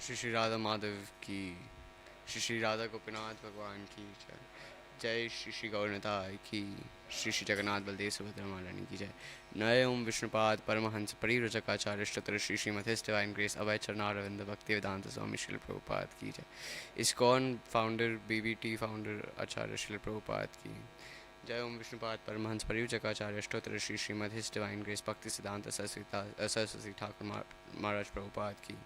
श्री श्री राधा माधव की, श्री श्री राधा गोपीनाथ भगवान की जय। जय श्री श्री गौरनाथ की, श्री श्री जगन्नाथ बलदेव सुभद्रा महारानी की जय। नय ओम विष्णुपाद परमहंस परिव्रजकाचार्य श्री श्री श्रीमथिस डिवाइन ग्रेस अभय चरणारविंद भक्ति वेदांत स्वामी श्रील प्रभुपाद की जय। इस्कॉन फाउंडर बीबीटी फाउंडर आचार्य श्रील प्रभुपाद की जय। ओम विष्णुपाद परमहंस परिव्रजकाचार्य श्री श्री श्रीमथिस डिवाइन ग्रेस भक्ति सिद्धांत सरस्वती ठाकुर महाराज प्रभुपाद की।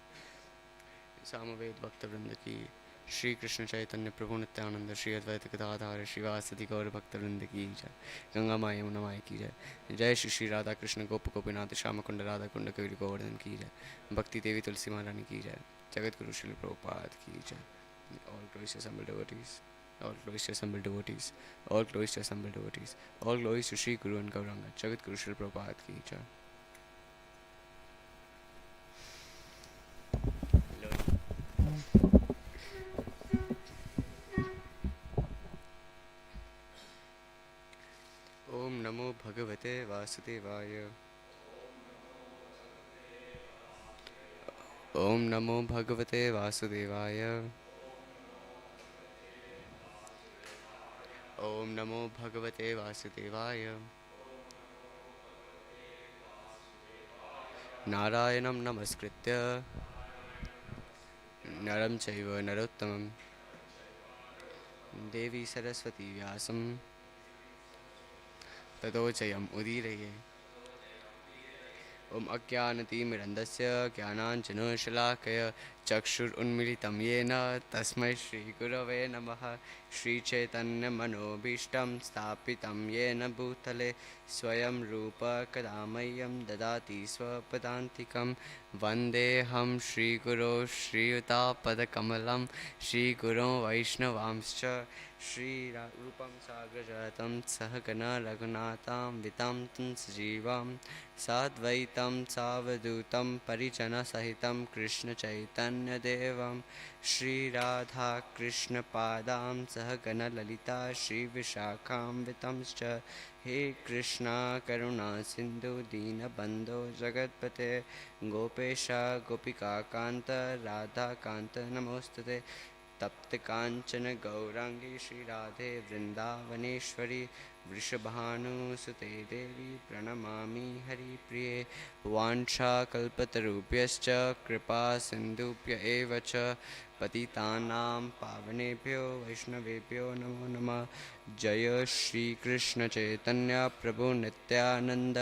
सामवेद भक्त वृंद की, श्री कृष्ण चैतन्य प्रभु नित्यानंद श्री अद्वैत गदाधार श्रीवासदि गौर भक्त वृंद की जय। गंगा माई यमुना माई की जय। जय श्री श्री राधा कृष्ण गोप गोपीनाथ श्याम कुंड राधा कुंड कबीर गोवर्धन की जय। भक्ति देवी तुलसी महारानी की जय। जगत गुरु श्री प्रभुपाद की जय। All glories to assembled devotees, all glories to assembled devotees, all glories to assembled devotees, all glories to Shri Guru and Gauranga, Jagat Guru Shri Prabhupada ki jai. ओम नमो भगवते वासुदेवाय। ओम नमो भगवते वासुदेवाय। ओम नमो भगवते वासुदेवाय। नारायणं नमस्कृत्य नरं चैव नरोत्तमं देवी सरस्वती व्यासं ततो जयम् उदीरये। ओम अज्ञानतिमिरन्धस्य ज्ञानाञ्जनशलाकया चक्षुरुन्मीलितं येन तस्मै श्रीगुरवे नमः। श्रीचैतन्यमनोभीष्टं स्थापितं येन भूतले स्वयं रूप कदा मह्यं ददाति स्वपदान्तिकं। वन्देऽहं श्रीगुरो श्रीयुतापदकमलं श्रीगुरो वैष्णवांश्च श्रीरूपं साग्रजातं सहगणा रघुनाथां वितां सजीवां साद्वैतं सावधूतं परिजनसहितं कृष्णचैतन्यदेवं श्रीराधाकृष्णपादां सहगणललिता श्रीविशाखान्वितंश्च। हे कृष्णा करुणा सिन्धु दीनबन्धो जगत्पते गोपेश गोपिकान्त राधाकान्त नमोस्तुते। तप्त कांचन गौरांगी श्री राधे वृंदावनेश्वरी वृषभानुसुते देवी प्रणमामि हरिप्रिये। वाञ्छाकल्पतरुभ्यश्च कृपा सिन्धुभ्य एव च पतितानां पावनेभ्यो वैष्णवेभ्यो नमो नमः। जय श्री कृष्ण चैतन्य प्रभु नित्यानंद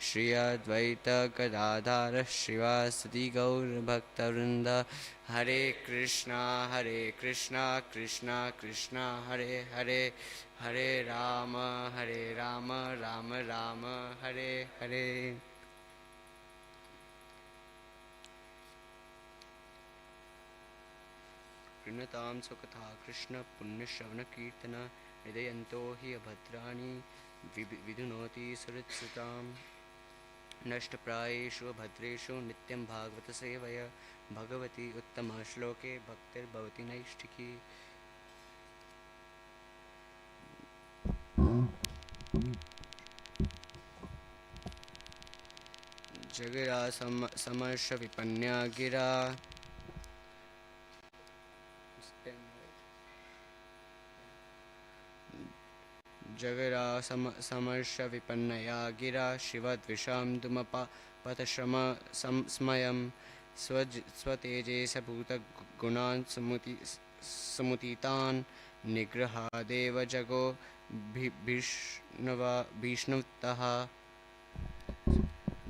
श्री अद्वैत गदाधर श्रीवासदि गौर भक्तवृंद। हरे कृष्णा कृष्णा कृष्णा हरे हरे, हरे राम राम राम हरे हरे। कृणतां सुकथा कृष्ण पुण्यश्रवण कीर्तन हृदयन्तो हि अभद्राणि विधुनोति सुहृत्सुताम्। नष्टप्रायेषु भद्रेषु नित्यं भागवत सेवया भगवती उत्तमश्लोके भक्तिर्भवति नैष्ठिकी। जगिरा समर्ष विपन्या गिरा। जगरा समर्ष विपन्नया गिरा शिवद्विषां धूमपतश्रम स्मयं स्वतेजसभूत गुणान् समुदितान् निग्रहादेव जगो भीष्णुतः।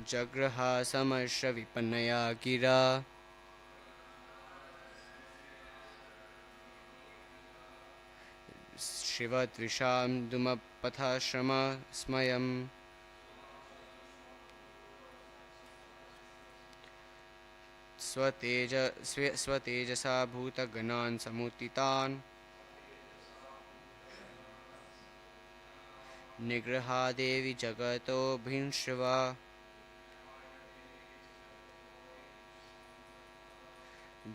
जग्रहा समर्ष विपन्नया गिरा शिवद्विषां धूमपथश्रम स्मयं स्वतेजसा भूतगणान् समुदितान् निग्रहादेवी जगतो भीष्णवा।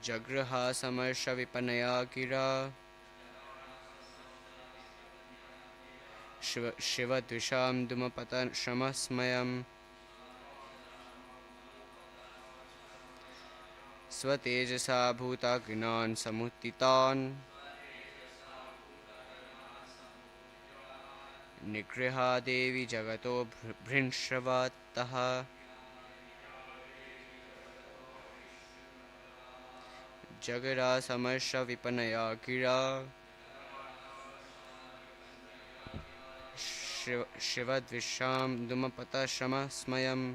जग्रहा समर्ष विपन्नया गिरा शिवद्विषां धूमपतश्रम स्मयं स्वतेजसा भूताग्नान् समुत्थितान् निगृहा देवी जगतो भृंशवतः जगरा समर्श विपनया गिरा शिवद्विषां दुमपतशमस्मयम्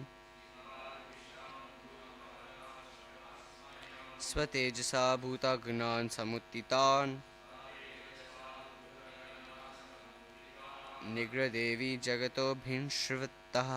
स्वतेजसा भूताग्नान् समुत्थितान् निग्रदेवी जगतो भिंश्रवतः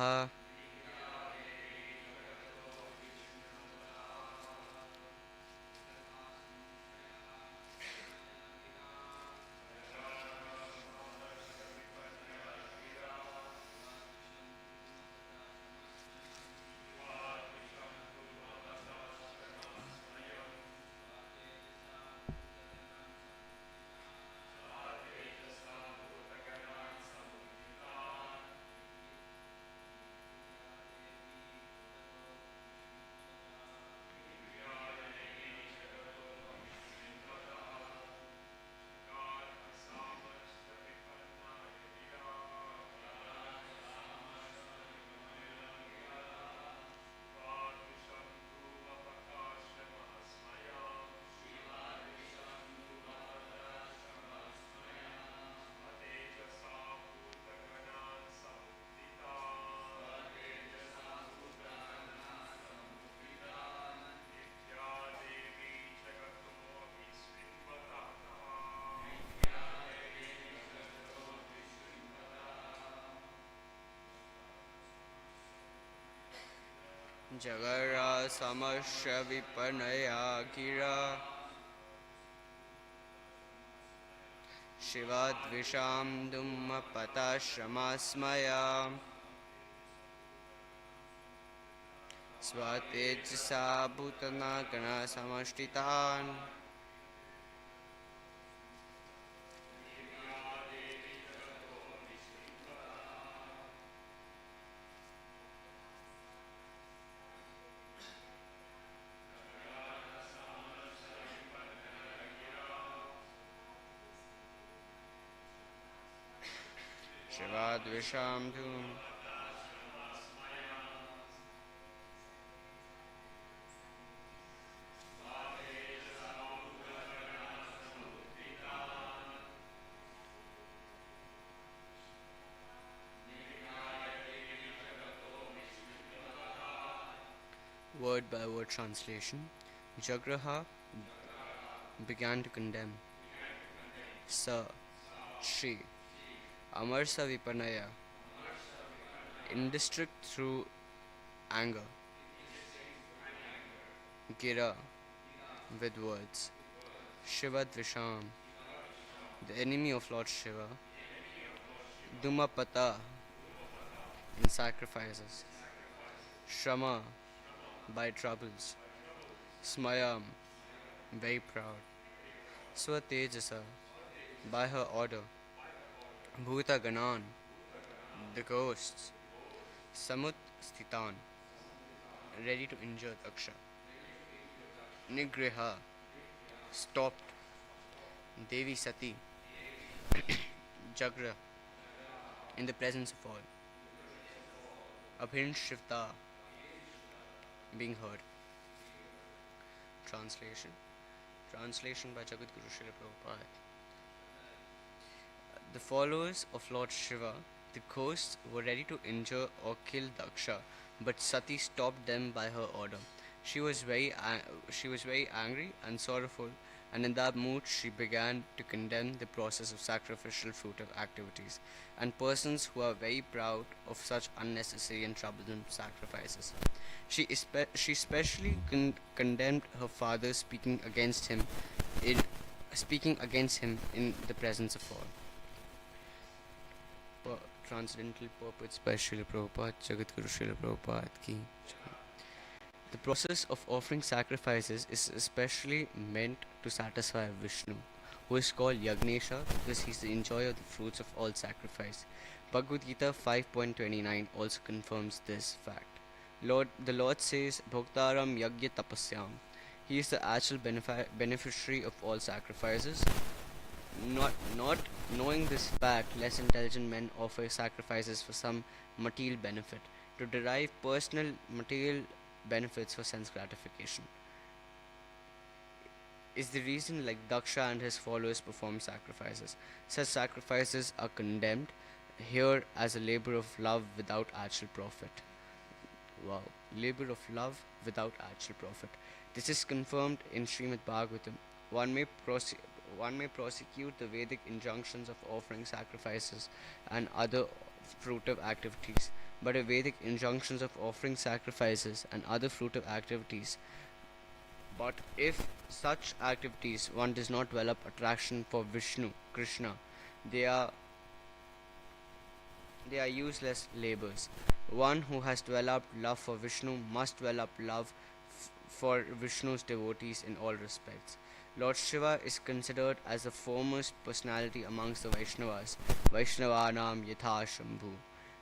जगरा समर्श विपनया गिरा शिवाद्विषां दुम्मपतशमस्मया स्वतेजसा भूताग्नान् शिवाद्विषां Word by word translation. Jagraha began to condemn. Sa, she, Amarsa Vipanaya, indistinct through anger. Gira, with words. Shivadvisham, the enemy of Lord Shiva. Dumapata, in sacrifices. Shrama, by troubles. Smayam, very proud. Swatejasa, by her order. Bhuta Ganan, the ghosts. Samut Sthitan, ready to injure Daksha. Nigriha, stopped. Devi Sati, Jagra, in the presence of all. Abhin Shivta, being heard. Translation. Translation by Jagadguru Srila Prabhupada. The followers of Lord Shiva, the ghosts, were ready to injure or kill Daksha, but Sati stopped them by her order. She was very angry and sorrowful, and in that mood she began to condemn the process of sacrificial fruitive activities and persons who are very proud of such unnecessary and troublesome sacrifices. She especially condemned her father speaking against him in the presence of all. Transcendental purports by Srila Prabhupada, Jagadguru Srila Prabhupada ki Jai. The process of offering sacrifices is especially meant to satisfy Vishnu, who is called Yagnesha because he is the enjoyer of the fruits of all sacrifice. Bhagavad Gita 5.29 also confirms this fact. The Lord says, Bhoktaram Yagya Tapasyam. He is the actual beneficiary of all sacrifices. Not knowing this fact, less intelligent men offer sacrifices for some material benefit, to derive personal material benefits for sense gratification. Is the reason like Daksha and his followers perform sacrifices. Such sacrifices are condemned here as a labor of love without actual profit. Wow, labor of love without actual profit. This is confirmed in Srimad Bhagavatam. One may, one may prosecute the Vedic injunctions of offering sacrifices and other fruitive activities, but the Vedic injunctions of offering sacrifices and other fruitive activities. But if such activities one does not develop attraction for Vishnu, Krishna, they are they are useless labors. One who has developed love for Vishnu must develop love for Vishnu's devotees in all respects. Lord Shiva is considered as the foremost personality amongst the Vaishnavas, Vaishnavanam Yatha Shambhu.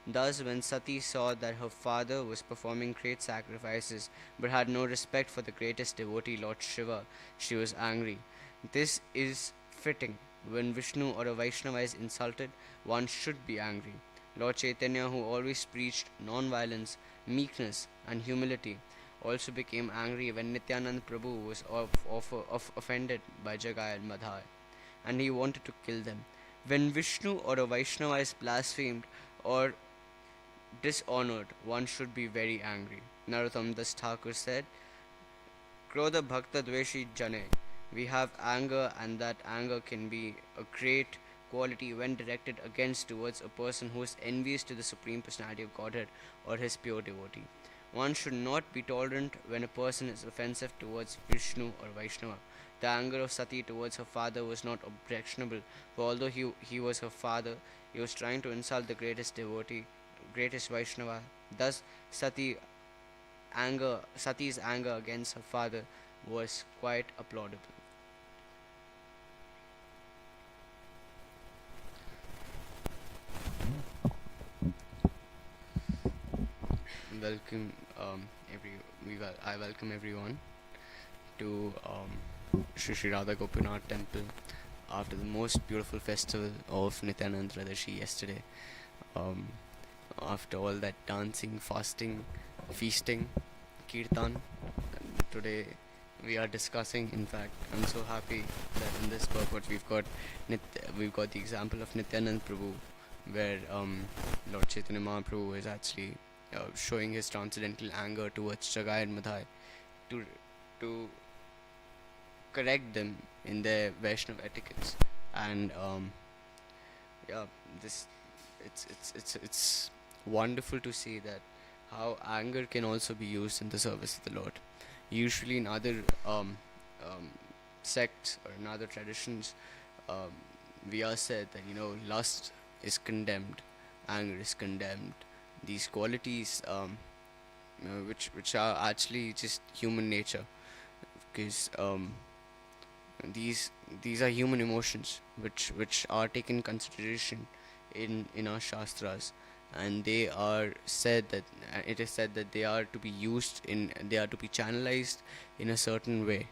Thus, when Sati saw that her father was performing great sacrifices but had no respect for the greatest devotee, Lord Shiva, she was angry. This is fitting. When Vishnu or a Vaishnava is insulted, one should be angry. Lord Chaitanya, who always preached non-violence, meekness, and humility, also became angry when Nityanand Prabhu was offended by Jagai and Madhai, and he wanted to kill them. When Vishnu or a Vaishnava is blasphemed or dishonored, one should be very angry. Narottam Das Thakur said, Krodha Bhakta Dveshi Jane. We have anger, and that anger can be a great quality when directed against towards a person who is envious to the Supreme Personality of Godhead or his pure devotee. One should not be tolerant when a person is offensive towards Vishnu or Vaishnava. The anger of Sati towards her father was not objectionable, for although he was her father, he was trying to insult the greatest devotee, greatest Vaishnava. Thus, Sati's anger against her father was quite applaudable. Welcome, I welcome everyone to Shri Radha Gopinath Temple after the most beautiful festival of Nityanand Radashi yesterday. Um, After all that dancing, fasting, feasting, kirtan, today we are discussing. In fact, I'm so happy that in this purport we've got the example of Nityanand Prabhu, where Lord Chaitanya Mahaprabhu is actually showing his transcendental anger towards Jagai and Madhai to to correct them in their Vaishnav etiquettes, and yeah, this it's wonderful to see that how anger can also be used in the service of the Lord. Usually in other um, sects or in other traditions, um, we are said that lust is condemned, anger is condemned. These qualities, which are actually just human nature, because these these are human emotions which are taken consideration in our shastras, and they are said that it is said that they are to be channelized in a certain way.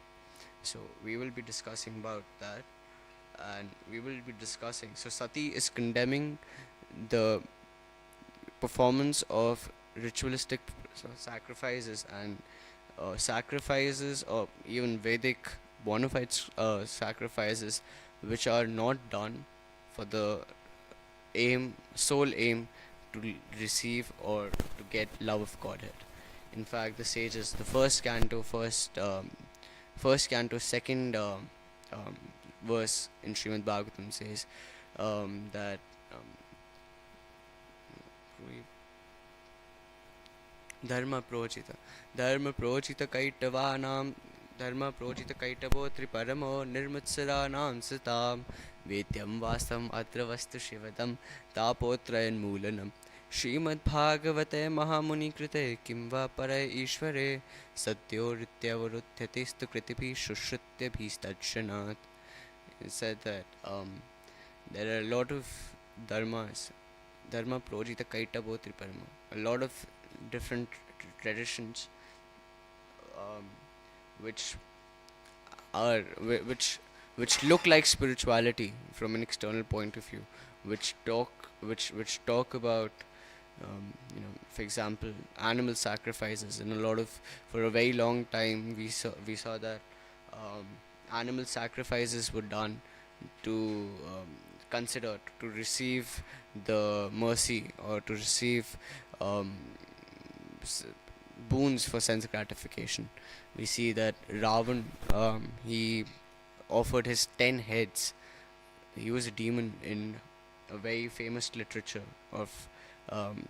So we will be discussing about that, and we will be discussing. So Sati is condemning the performance of ritualistic sacrifices, and sacrifices, or even Vedic bona fide sacrifices, which are not done for the sole aim to receive or to get love of Godhead. In fact, the sages, the first canto, second um, verse in Srimad Bhagavatam says that धर्म प्रोचित धर्म प्रोचित कैटवानां धर्म प्रोचित कैटवो त्रिपरमो निर्मुत्सराणां सतां वेद्यं वास्तवम् अत्र वस्तु शिवदं तापोत्रयन्मूलनम् श्रीमद्भागवते महामुनिकृते किं वा परे ईश्वरे सत्योरित्यवरुध्यतिस्तु कृतिभिः शुश्रुत्यभिस्तत्क्षणात्. It said that there are a lot of dharmas, dharma projita kaitabo triparama, a lot of different traditions, um, which are which look like spirituality from an external point of view, which talk about for example, animal sacrifices. And a lot of for a very long time we saw that um, animal sacrifices were done to consider to receive the mercy or to receive um, s- boons for sense gratification. We see that Ravan, he offered his 10 heads. He was a demon in a very famous um,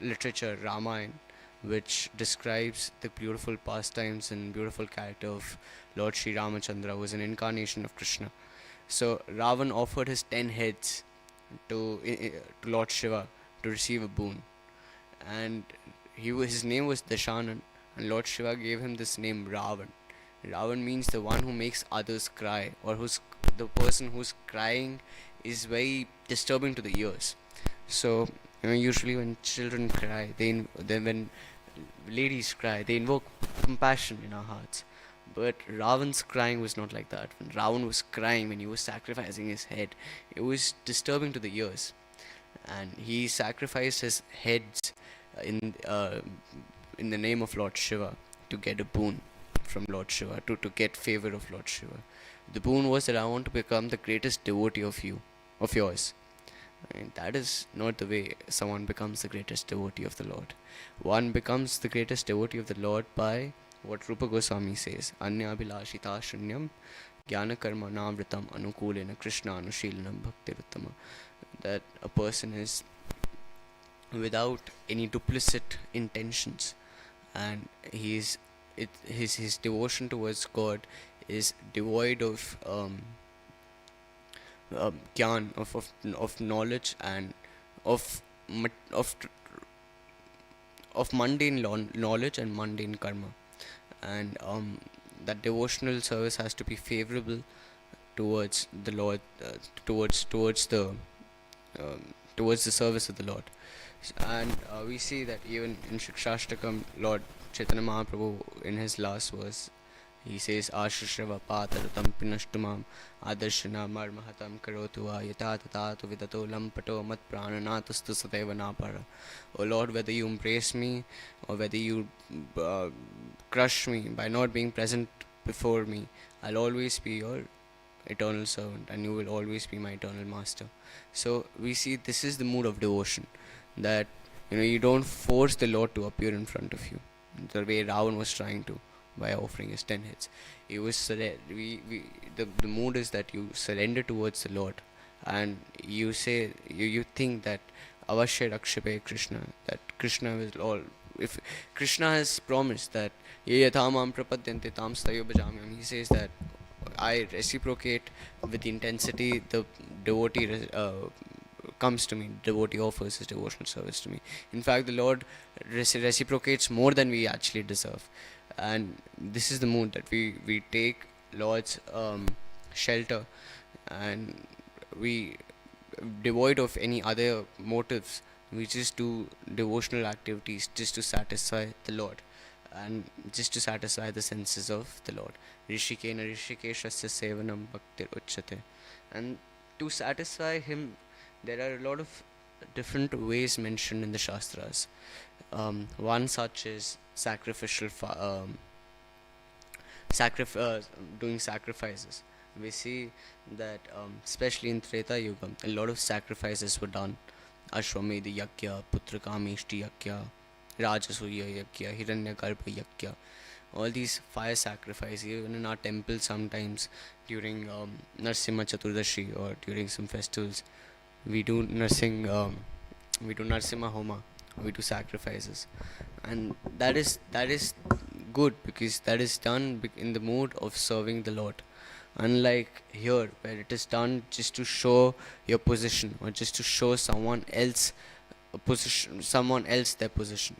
literature, Ramayana, which describes the beautiful pastimes and beautiful character of Lord Sri Ramachandra, who was an incarnation of Krishna. So Ravan offered his 10 heads to Lord Shiva to receive a boon, and his name was Dashanand, and Lord Shiva gave him this name Ravan. Ravan means the one who makes others cry, or who's the person who's crying is very disturbing to the ears. So usually when children cry, then when ladies cry, they invoke compassion in our hearts. But Ravan's crying was not like that. When Ravan was crying, when he was sacrificing his head, it was disturbing to the ears, and he sacrificed his heads in in the name of Lord Shiva to get a boon from Lord Shiva, to get favor of Lord Shiva. The boon was that I want to become the greatest devotee of yours. And that is not the way someone becomes the greatest devotee of the Lord. One becomes the greatest devotee of the Lord by what Rupa Goswami says, Anya Abhilashita Shunyam Jnana Karma Navritam Anukulena Krishna Anushilanam Bhaktiruttama. That a person is without any duplicit intentions, and his devotion towards God is devoid of gyan, of knowledge, and of of mundane knowledge and mundane karma. And that devotional service has to be favorable towards the Lord, towards the towards the service of the Lord. And we see that even in Shikshashtakam, Lord Chaitanya Mahaprabhu, in his last verse, he says, Ashrishrava Pataratam Pinashtumam Adarshana Marmahatam Karotua Yata Tatatu Vidato Lampato Mat Prananatustu Sadeva Napara. O Lord, whether you embrace me or whether you crush me by not being present before me, I'll always be your eternal servant, and you will always be my eternal master. So we see this is the mood of devotion, that you don't force the Lord to appear in front of you the way Ravan was trying to by offering his 10 heads. It was the mood is that you surrender towards the Lord, and you say you think that Avashya Rakshape Krishna, that Krishna will all. If Krishna has promised that Ye Yathamam Prapadyante Tam Stayo Bhajamyam, he says that I reciprocate with the intensity the devotee comes to me, devotee offers his devotional service to me. In fact, the Lord reciprocates more than we actually deserve. And this is the mood that we take Lord's shelter, and we, devoid of any other motives, we just do devotional activities just to satisfy the Lord, and just to satisfy the senses of the Lord. Rishikena Rishikeshasya Sevanam Bhaktir Uchyate. And to satisfy him, there are a lot of different ways mentioned in the Shastras. One such is doing sacrifices. We see that, especially in Treta Yuga, a lot of sacrifices were done. Ashwamedha Yakya, Putrakamishti Yakya, Rajasuya Yakya, Hiranyagarbha Yakya. All these fire sacrifices, even in our temple sometimes during Narsimha Chaturdashi or during some festivals, we do Narsimha Homa, we do sacrifices, and that is good, because that is done in the mood of serving the Lord. Unlike here, where it is done just to show your position, or just to show someone else their position.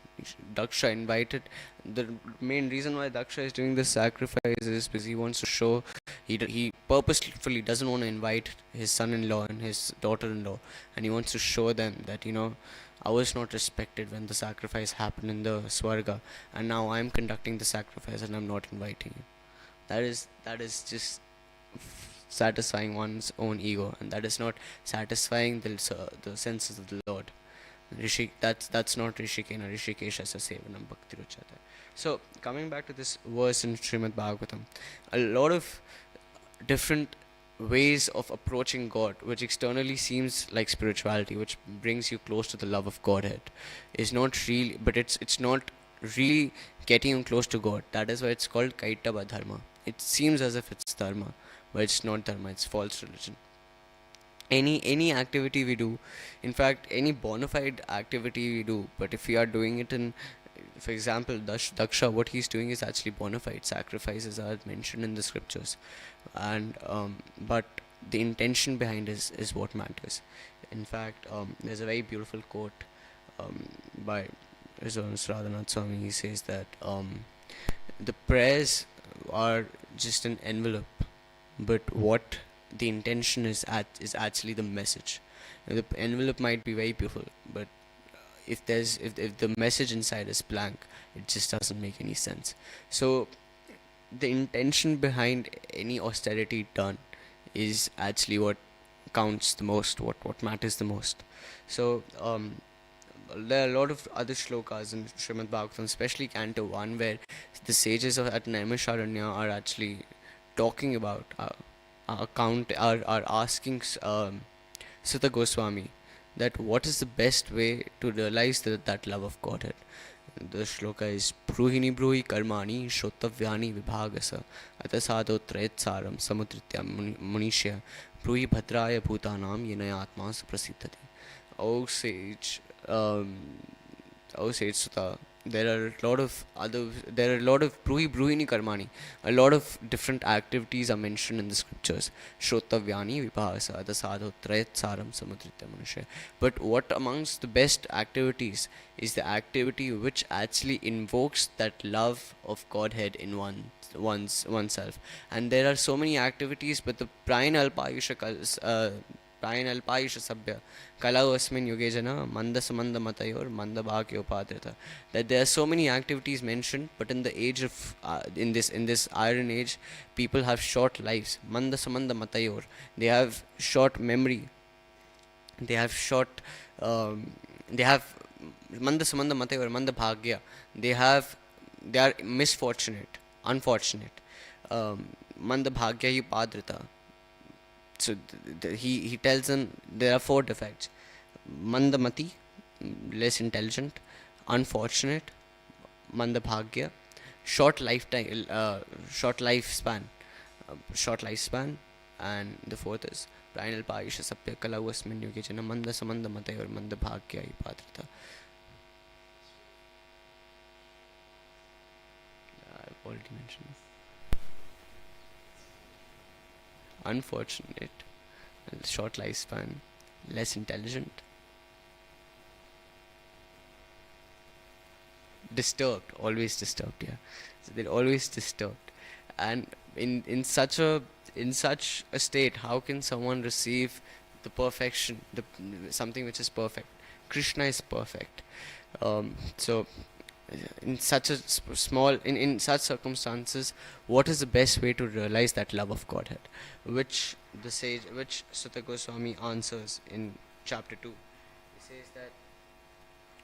Daksha invited. The main reason why Daksha is doing this sacrifice is because he wants to show. He purposefully doesn't want to invite his son-in-law and his daughter-in-law, and he wants to show them that I was not respected when the sacrifice happened in the Swarga, and now I'm conducting the sacrifice and I'm not inviting you. that is just satisfying one's own ego, and that is not satisfying the senses of the Lord. That's not Rishikena Rishikesha Sevanam Bhakti Ruchata. So coming back to this verse in Srimad Bhagavatam, a lot of different ways of approaching God, which externally seems like spirituality, which brings you close to the love of Godhead, is not really, but it's not really getting you close to God. That is why it's called Kaitava Dharma. It seems as if it's Dharma, but it's not Dharma, it's false religion. Any activity we do, in fact any bona fide activity we do, but if we are doing it in, for example, Daksha, what he's doing is actually bona fide. Sacrifices are mentioned in the scriptures, and but the intention behind is what matters. In fact, there's a very beautiful quote by His Holiness Radhanath Swami. He says that the prayers are just an envelope, but what the intention is actually the message. The envelope might be very beautiful, but if the message inside is blank, it just doesn't make any sense. So the intention behind any austerity done is actually what counts the most, what matters the most. So there are a lot of other shlokas in Srimad Bhagavatam, especially Canto 1, where the sages of at Naimisharanya are actually talking about are asking Sutta Goswami that what is the best way to realize that love of Godhead. The shloka is Bruhini Bruhi Karmani Shrotavyani Vibhagasa Atasado Trayatsaram Samudritya Munishya Bruhi Bhadraya Bhutanam Yenayatma Suprasiddhati. O sage, O sage Sutta, there are a lot of Bruhini Karmani, a lot of different activities are mentioned in the scriptures. Shrotavyani Vibhasa Adasado Trayatsaram Samudritya Manushya. But what amongst the best activities is the activity which actually invokes that love of Godhead in oneself. And there are so many activities, but the Prayan Alpayusha Sabya Kalau Asmin Yugejana Manda Samanda Matayor Manda Bhakyo Padrita. That there are so many activities mentioned, but in the age of in this iron age, people have short lives. Manda Samanda Matayor. They have short memory. They have short they have Manda Samanda Matayor Manda Bhagya. They are misfortunate, unfortunate. Manda Bhagya Hi Padrita. So he tells them there are 4 defects: mandamati, less intelligent; unfortunate, mandabhagya; short lifetime, short lifespan, and the 4th is pranal payusha sapya kalau asmin yuge jana manda samanda matay or mandabhagya ipatrita. I've already mentioned unfortunate, short lifespan, less intelligent, disturbed, always disturbed. Yeah, so they're always disturbed, and in such a state, how can someone receive the perfection, something which is perfect? Krishna is perfect. So in such a small in such circumstances, what is the best way to realize that love of Godhead, which Sutta Goswami answers in chapter 2. He says that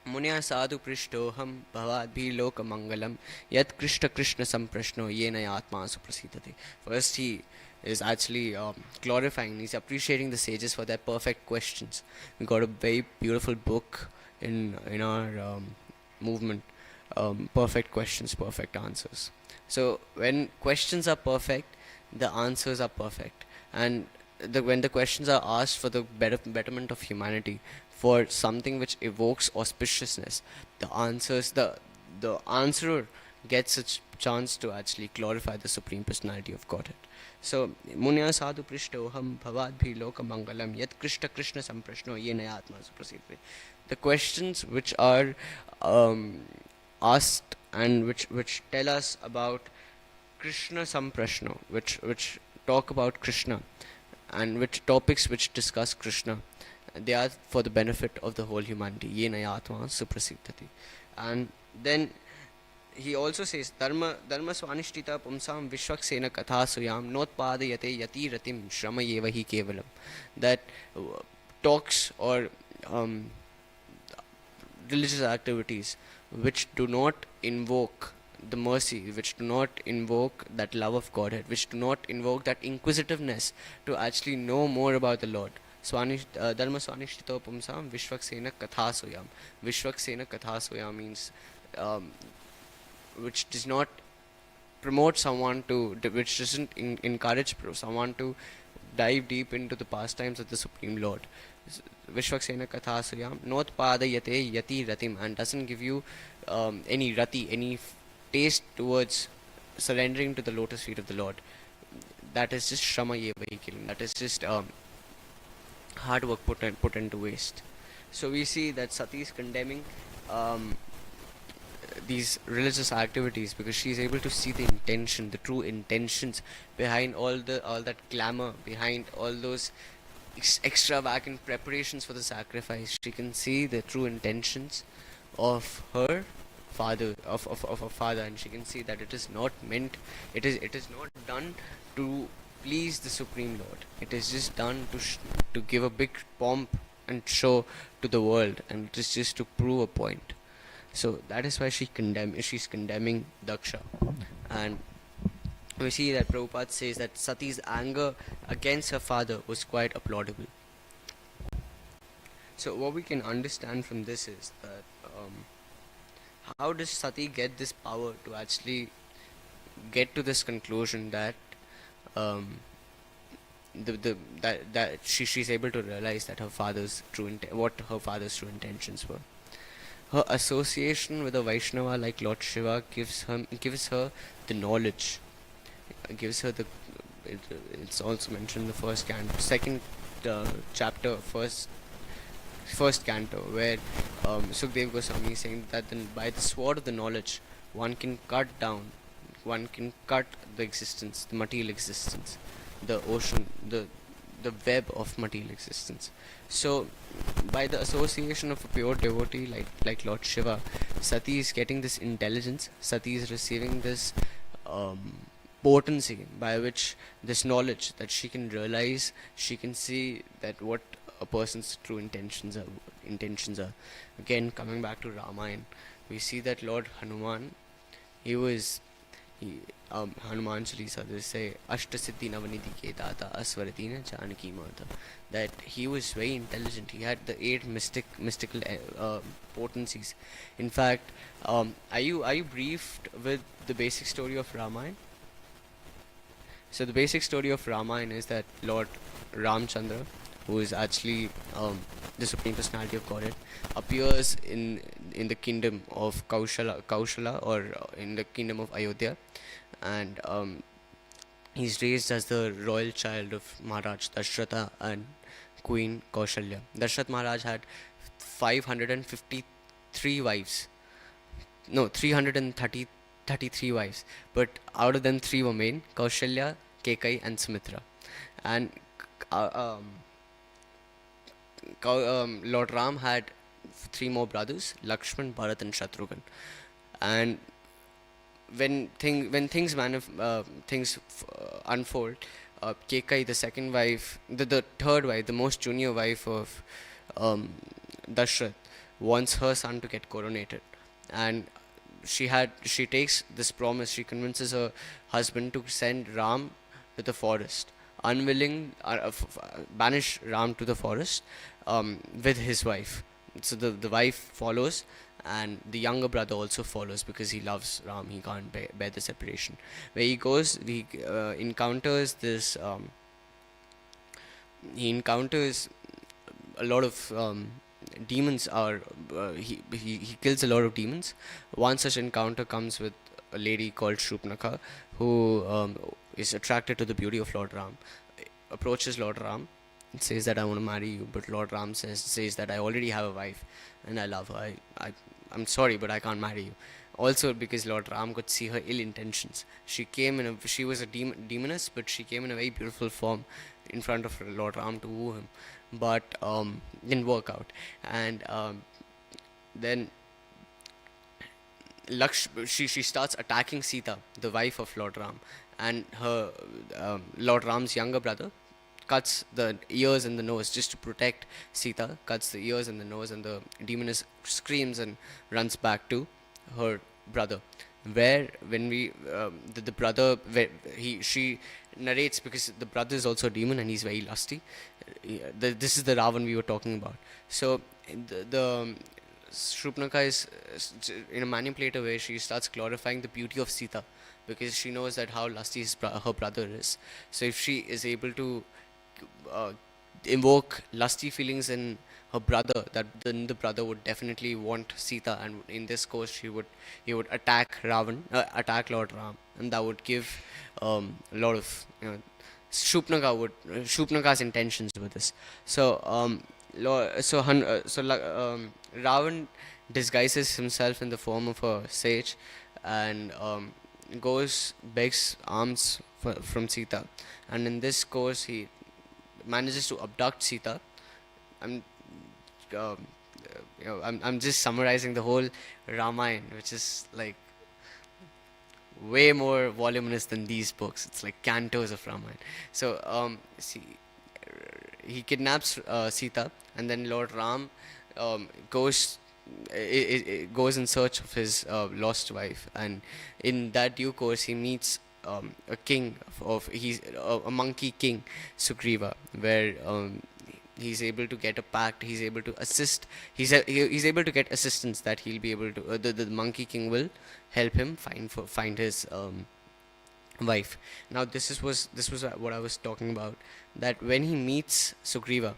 Munya sadhu prishtoham bhavadbhi loka mangalam yat Krishna samprashno yena atma suprasidhati. First, he is actually glorifying, he's appreciating the sages for their perfect questions. We got a very beautiful book in our movement. Perfect questions, perfect answers. So when questions are perfect, the answers are perfect, and when the questions are asked for the betterment of humanity, for something which evokes auspiciousness, the answerer gets a chance to actually glorify the Supreme Personality of Godhead. So Munya sadhu prishtoham bhavadbhi loka mangalam yat Krishna samprashno yenayatma suprasidve. The questions which are asked and which tell us about Krishna samprashno, which talk about Krishna, and which topics which discuss Krishna, they are for the benefit of the whole humanity. Yenayatma suprasiddhati. And then he also says dharma swanishtita pumsam vishwaksena katha suyam notpadayate yati ratim shrama yevahi kevalam, that uh, talks or um, religious activities which do not invoke the mercy, which do not invoke that love of Godhead, which do not invoke that inquisitiveness to actually know more about the Lord. Dharma Swanishtito Pumsam Vishwaksena Kathasoyam. Vishwaksena Kathasoyam means um, which does not promote someone to, which doesn't encourage someone to dive deep into the pastimes of the Supreme Lord. Vishwaksena Kathasuyam not padayate yati ratim, and doesn't give you any rati, any taste towards surrendering to the lotus feet of the Lord. That is just Shrama Yevahi killing. That is just hard work put into waste. So we see that Sati is condemning um, these religious activities because she is able to see the intention, the true intentions behind all that glamour, behind all those extravagant preparations for the sacrifice. She can see the true intentions of her father, of her father, and she can see that it is not meant, it is not done to please the Supreme Lord. It is just done to give a big pomp and show to the world, and it is just to prove a point. So that is why she's condemning Daksha. And we see that Prabhupada says that Sati's anger against her father was quite applaudable. So what we can understand from this is that how does Sati get this power to actually get to this conclusion that um, that she's able to realize that her father's what her father's true intentions were. Her association with a Vaishnava like Lord Shiva gives her the knowledge, gives her the. It's also mentioned in the first canto, second chapter, first canto, where Sukdev Goswami is saying that then by the sword of the knowledge, one can cut the existence, the material existence, the ocean, the web of material existence. So, by the association of a pure devotee like Lord Shiva, Sati is getting this intelligence. Sati is receiving this um, potency by which this knowledge that she can realize, she can see that what a person's true intentions are. Again, coming back to Ramayana, we see that Lord Hanuman, he was he Hanuman Chalisa, they say Ashtasiddhi Navanidhi ke data Aswaratina Janaki Mata, that he was very intelligent. He had the eight mystical potencies. In fact, are you briefed with the basic story of Ramayana? So the basic story of Ramayana is that Lord Ramchandra, who is actually the supreme personality of Godhead, appears in the kingdom of Kaushala, or in the kingdom of Ayodhya, and he's raised as the royal child of Maharaj Dashratha and Queen Kaushalya. Dashrath Maharaj had 553 wives. No, 333 wives, but out of them three were main: Kaushalya, Kekai, and Sumitra. And uh, um, Lord Ram had three more brothers: Lakshman, Bharat, and Shatrughan. And things unfold, Kekai, the second wife, the third wife, the most junior wife of um, Dashrath, wants her son to get coronated, and she takes this promise. She convinces her husband to send Ram to the forest, unwilling banish Ram to the forest with his wife. So the wife follows, and the younger brother also follows because he loves Ram. He can't bear the separation. Where he goes, he encounters this. He encounters a lot of demons. He kills a lot of demons. One such encounter comes with a lady called Shupnaka, who is attracted to the beauty of Lord Ram, approaches Lord Ram, and says that I want to marry you. But Lord Ram says that I already have a wife and I love her. I'm sorry, but I can't marry you. Also, because Lord Ram could see her ill intentions. She was a demoness, but she came in a very beautiful form in front of Lord Ram to woo him, but didn't work out. And then she starts attacking Sita, the wife of Lord Ram, and her Lord Ram's younger brother cuts the ears and the nose just to protect Sita. Cuts the ears and the nose, and the demoness screams and runs back to her brother. Where when we the brother where he she narrates, because the brother is also a demon and he's very lusty. This is the Ravan we were talking about. So the Shrupnaka is in a manipulative way. She starts glorifying the beauty of Sita because she knows that how lusty her brother is. So if she is able to uh, invoke lusty feelings in her brother, that then the brother would definitely want Sita, and in this course he would attack attack Lord Ram, and that would give a lot of Shupnaga's intentions with this. So Ravan disguises himself in the form of a sage, and goes begs alms from Sita, and in this course he manages to abduct Sita. I'm um, I'm just summarizing the whole Ramayana, which is like way more voluminous than these books. It's like cantos of Ramayana. So see, he kidnaps Sita, and then Lord Ram goes goes in search of his lost wife, and in that due course he meets a king of he's a monkey king, Sugriva, where he's able to get a pact. He's able to assist. He's able to get assistance that he'll be able to. The monkey king will help him find his wife. Now this was what I was talking about. That when he meets Sugriva,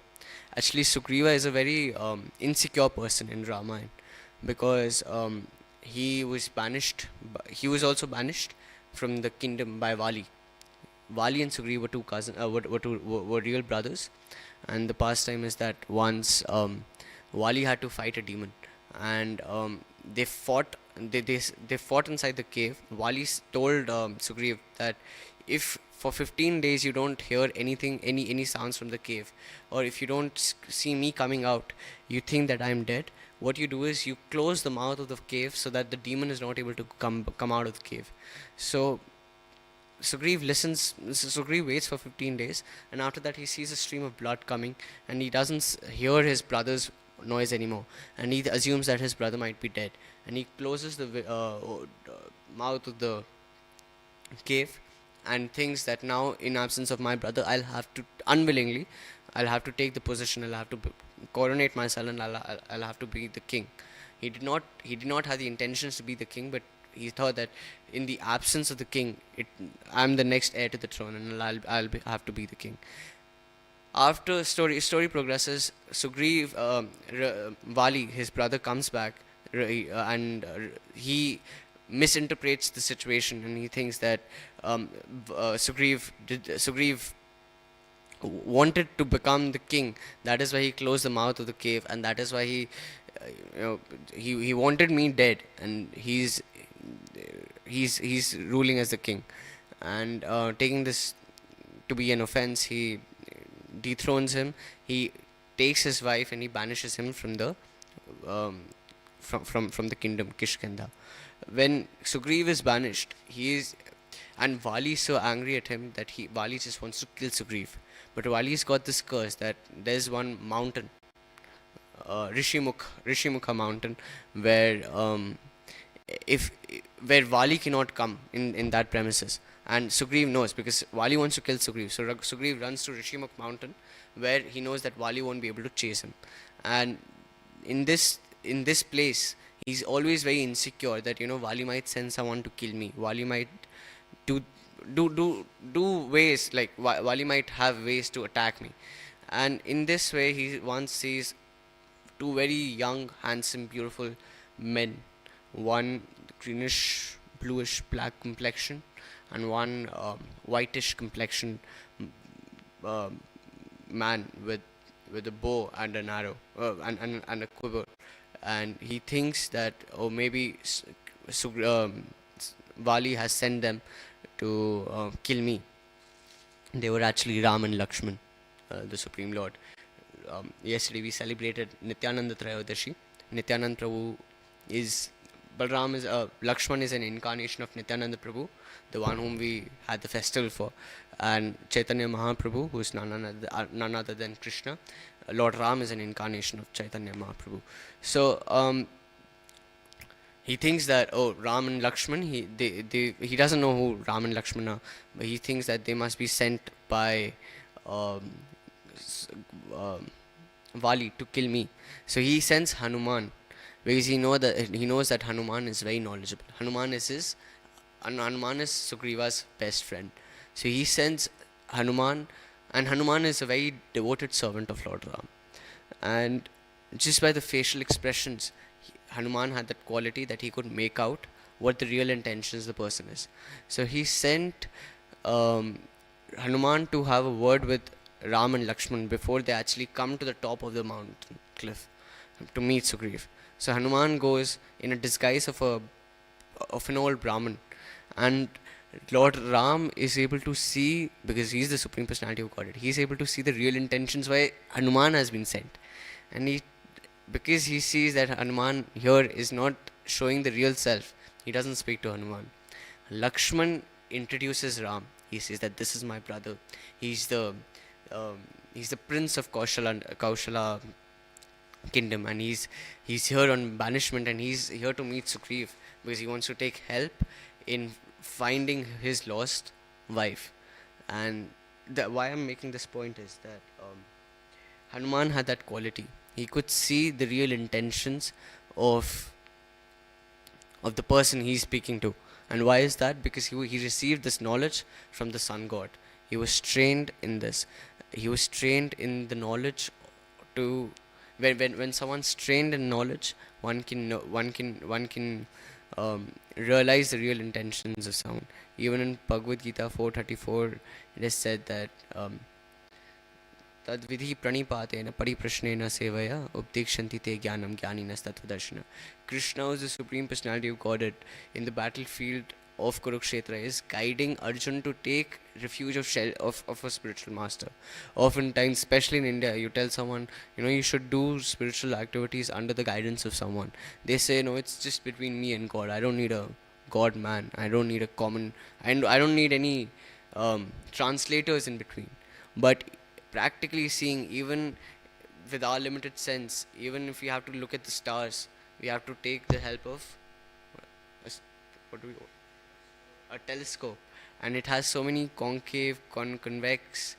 actually Sugriva is a very insecure person in Ramayana, because he was banished. He was also banished from the kingdom by Vali. Vali and Sugriva were two cousins. Were real brothers, and the pastime is that once Vali had to fight a demon, and they fought. They fought inside the cave. Vali told Sugriv that if for 15 days you don't hear anything, any sounds from the cave, or if you don't see me coming out, you think that I'm dead. What you do is you close the mouth of the cave so that the demon is not able to come out of the cave. So Sugriv listens. Sugriv waits for 15 days, and after that he sees a stream of blood coming, and he doesn't hear his brother's noise anymore, and he assumes that his brother might be dead, and he closes the mouth of the cave, and thinks that now, in absence of my brother, I'll have to unwillingly, I'll have to take the position. I'll have to coronate myself, and I'll have to be the king. He did not have the intentions to be the king, but he thought that in the absence of the king, I'm the next heir to the throne, and have to be the king. After story progresses, Sugriv, Vali, his brother, comes back, and he misinterprets the situation, and he thinks that Sugriv wanted to become the king. That is why he closed the mouth of the cave, and that is why he wanted me dead, and he's ruling as the king, and taking this to be an offense, he dethrones him. He takes his wife and he banishes him from the um, from the kingdom Kishkinda. When Sugriv is banished, and Vali is so angry at him that Vali just wants to kill Sugriv. But Vali's got this curse that there's one mountain, Rishimukha mountain, where if where Vali cannot come in that premises, and Sugriv knows, because Vali wants to kill Sugriv. So Sugriv runs to Rishimukh mountain, where he knows that Vali won't be able to chase him, and in this place he's always very insecure that Vali might send someone to kill me. Vali might do do ways like Vali might have ways to attack me, and in this way he once sees two very young, handsome, beautiful men, one greenish, bluish, black complexion, and one whitish complexion uh, man with a bow and an arrow and a quiver, and he thinks that, oh, maybe Vali has sent them to kill me. They were actually Ram and Lakshman, the Supreme Lord. Yesterday we celebrated Nityananda Trayodashi. Nityanand Prabhu is Balram is Lakshman is an incarnation of Nityananda Prabhu, the one whom we had the festival for, and Chaitanya Mahaprabhu, who is none other than Krishna. Lord Ram is an incarnation of Chaitanya Mahaprabhu. So he thinks that, oh, Ram and Lakshman, he doesn't know who Ram and Lakshman are, but he thinks that they must be sent by um, s- um, Vali to kill me. So he sends Hanuman because he knows that Hanuman is very knowledgeable. Hanuman is Sugriva's best friend. So he sends Hanuman, and Hanuman is a very devoted servant of Lord Ram. And just by the facial expressions, Hanuman had that quality that he could make out what the real intentions of the person is. So he sent um, Hanuman to have a word with Ram and Lakshman before they actually come to the top of the mountain cliff to meet Sugriv. So Hanuman goes in a disguise of an old Brahmin, and Lord Ram is able to see, because he's the Supreme Personality of Godhead, he's able to see the real intentions why Hanuman has been sent. And because he sees that Hanuman here is not showing the real self, he doesn't speak to Hanuman. Lakshman introduces Ram. He says that this is my brother. He's the um, he's the prince of Kaushala kingdom, and he's here on banishment, and he's here to meet Sugriv because he wants to take help in finding his lost wife. And why I'm making this point is that Hanuman had that quality. He could see the real intentions of the person he's speaking to. And why is that? Because he received this knowledge from the sun god. He was trained in this. He was trained in the knowledge to when someone's trained in knowledge, one can realize the real intentions of someone. Even in Bhagavad Gita 4:34, it is said that तद्विधि प्रणिपातेन परिप्रश्नेन सेवया उपदेक्षन्ति te jnanam jnaninas tattvadarshana. Krishna is the Supreme Personality of Godhead in the battlefield of Kurukshetra is guiding Arjun to take refuge of a spiritual master. Oftentimes, especially in India, you tell someone, you should do spiritual activities under the guidance of someone. They say, no, it's just between me and God. I don't need a God man. I don't need a common, and I don't need any translators in between. But practically seeing, even with our limited sense, even if we have to look at the stars, we have to take the help of a telescope, and it has so many concave, convex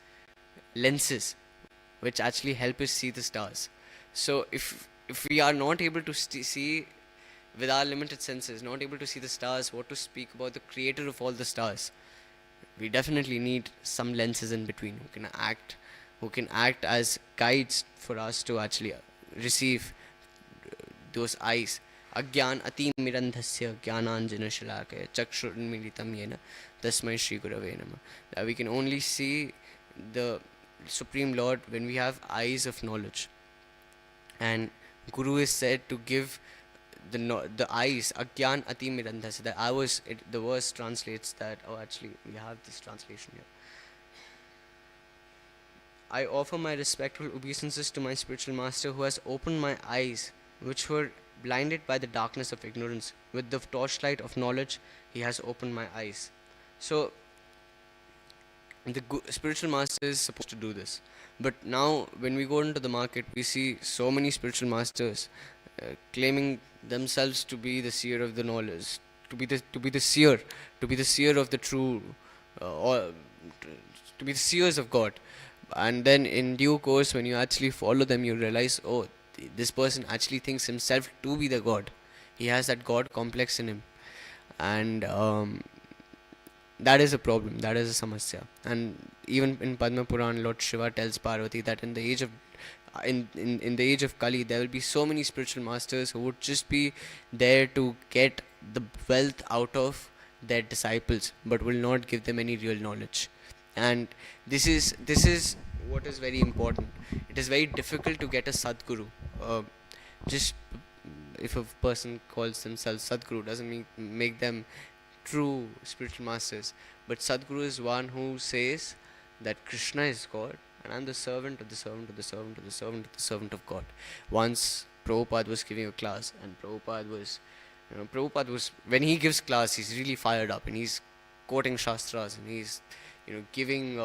lenses which actually help us see the stars. So if we are not able to see with our limited senses, not able to see the stars, what to speak about the creator of all the stars? We definitely need some lenses in between who can act as guides for us to actually receive those eyes. Agyan atimirandhasya jnananjana shalakaya chakshurmilitam yena tasmai Shri Gurave Namah. That we can only see the Supreme Lord when we have eyes of knowledge. And Guru is said to give the eyes, agyan atimirandhasya. The verse translates that, actually we have this translation here. I offer my respectful obeisances to my spiritual master who has opened my eyes, which were blinded by the darkness of ignorance. With the torchlight of knowledge, he has opened my eyes. So, the spiritual master is supposed to do this. But now, when we go into the market, we see so many spiritual masters claiming themselves to be the seer of the knowledge, to be the seer of the true, or to be the seers of God. And then in due course, when you actually follow them, you realize, oh, this person actually thinks himself to be the God. He has that God complex in him, and that is a problem. That is a samasya. And even in Padma Puran, Lord Shiva tells Parvati that in the age of in the age of Kali, there will be so many spiritual masters who would just be there to get the wealth out of their disciples, but will not give them any real knowledge. And this is what is very important. It is very difficult to get a Sadguru. Just if a person calls themselves Sadguru doesn't make them true spiritual masters. But Sadguru is one who says that Krishna is God and I'm the servant of the servant of the servant of the servant of the servant of God. Once Prabhupada was giving a class, and Prabhupada was Prabhupada was, when he gives class, he's really fired up and he's quoting Shastras and he's, giving,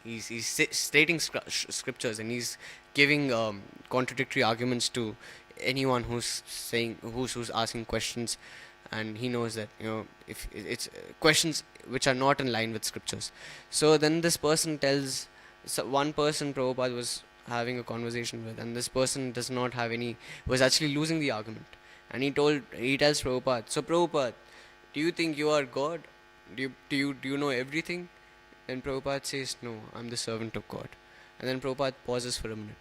he's stating scriptures and he's giving contradictory arguments to anyone who's saying, who's asking questions, and he knows that, if it's questions which are not in line with scriptures. So then this person tells, so one person Prabhupada was having a conversation with, and this person does not have any, was actually losing the argument, and he tells Prabhupada, so Prabhupada, do you think you are God? Do you know everything? Then Prabhupada says, no, I'm the servant of God. And then Prabhupada pauses for a minute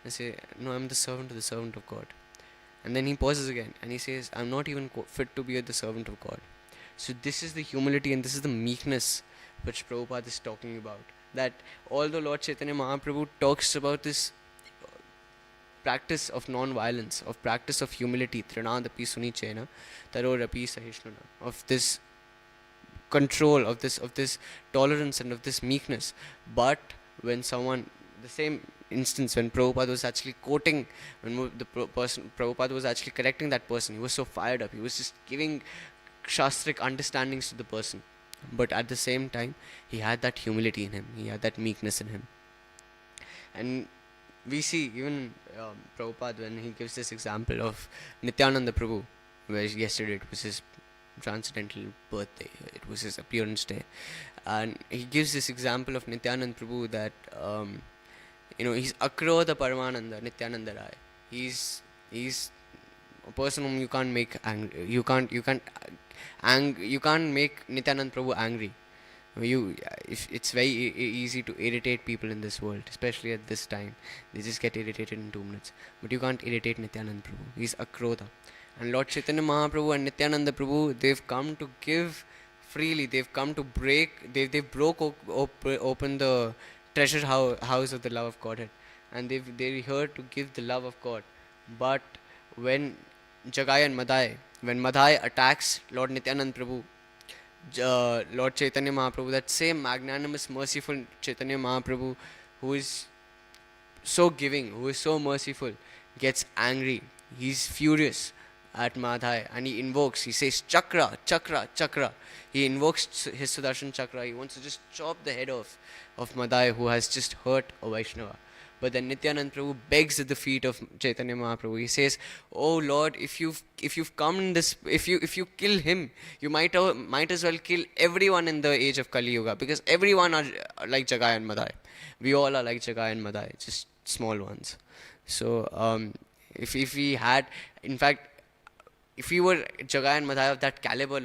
and say, no, I'm the servant of God. And then he pauses again and he says, I'm not even fit to be the servant of God. So this is the humility and this is the meekness which Prabhupada is talking about. That although Lord Chaitanya Mahaprabhu talks about this practice of non-violence, of practice of humility, trinadapi sunichena, tarorapi sahishnuna, of this control, of this tolerance and of this meekness. But when someone, the same instance when Prabhupada was actually quoting, when Prabhupada was actually correcting that person, he was so fired up, he was just giving shastric understandings to the person. But at the same time, he had that humility in him, he had that meekness in him. And we see even Prabhupada, when he gives this example of Nityananda Prabhu, where yesterday it was his transcendental birthday, it was his appearance day, and he gives this example of Nityananda Prabhu that he's Akrodha Paramananda Nityananda Rai. He's a person whom you can't make angry. You can't make Nityananda Prabhu angry. If it's very easy to irritate people in this world, especially at this time, they just get irritated in 2 minutes. But you can't irritate Nityananda Prabhu. He's Akrodha. And Lord Chaitanya Mahaprabhu and Nityananda Prabhu, they've come to give freely. They've come to break. They broke open the treasure house of the love of Godhead, and they're here to give the love of God. But when Jagai and Madai, when Madai attacks Lord Nityananda Prabhu, Lord Chaitanya Mahaprabhu, that same magnanimous, merciful Chaitanya Mahaprabhu, who is so giving, who is so merciful, gets angry. He's furious at Madhai and he invokes, he says, Chakra, Chakra, Chakra. He invokes his Sudarshan Chakra. He wants to just chop the head off of Madhai, who has just hurt a Vaishnava. But then Nityananda Prabhu begs at the feet of Chaitanya Mahaprabhu. He says, "Oh Lord, if you've come in this, if you kill him, you might as well kill everyone in the age of Kali Yuga, because everyone are like Jagai and Madhai. We all are like Jagai and Madhai, just small ones." So if we had, in fact, if we were Jagai and Madhai of that caliber,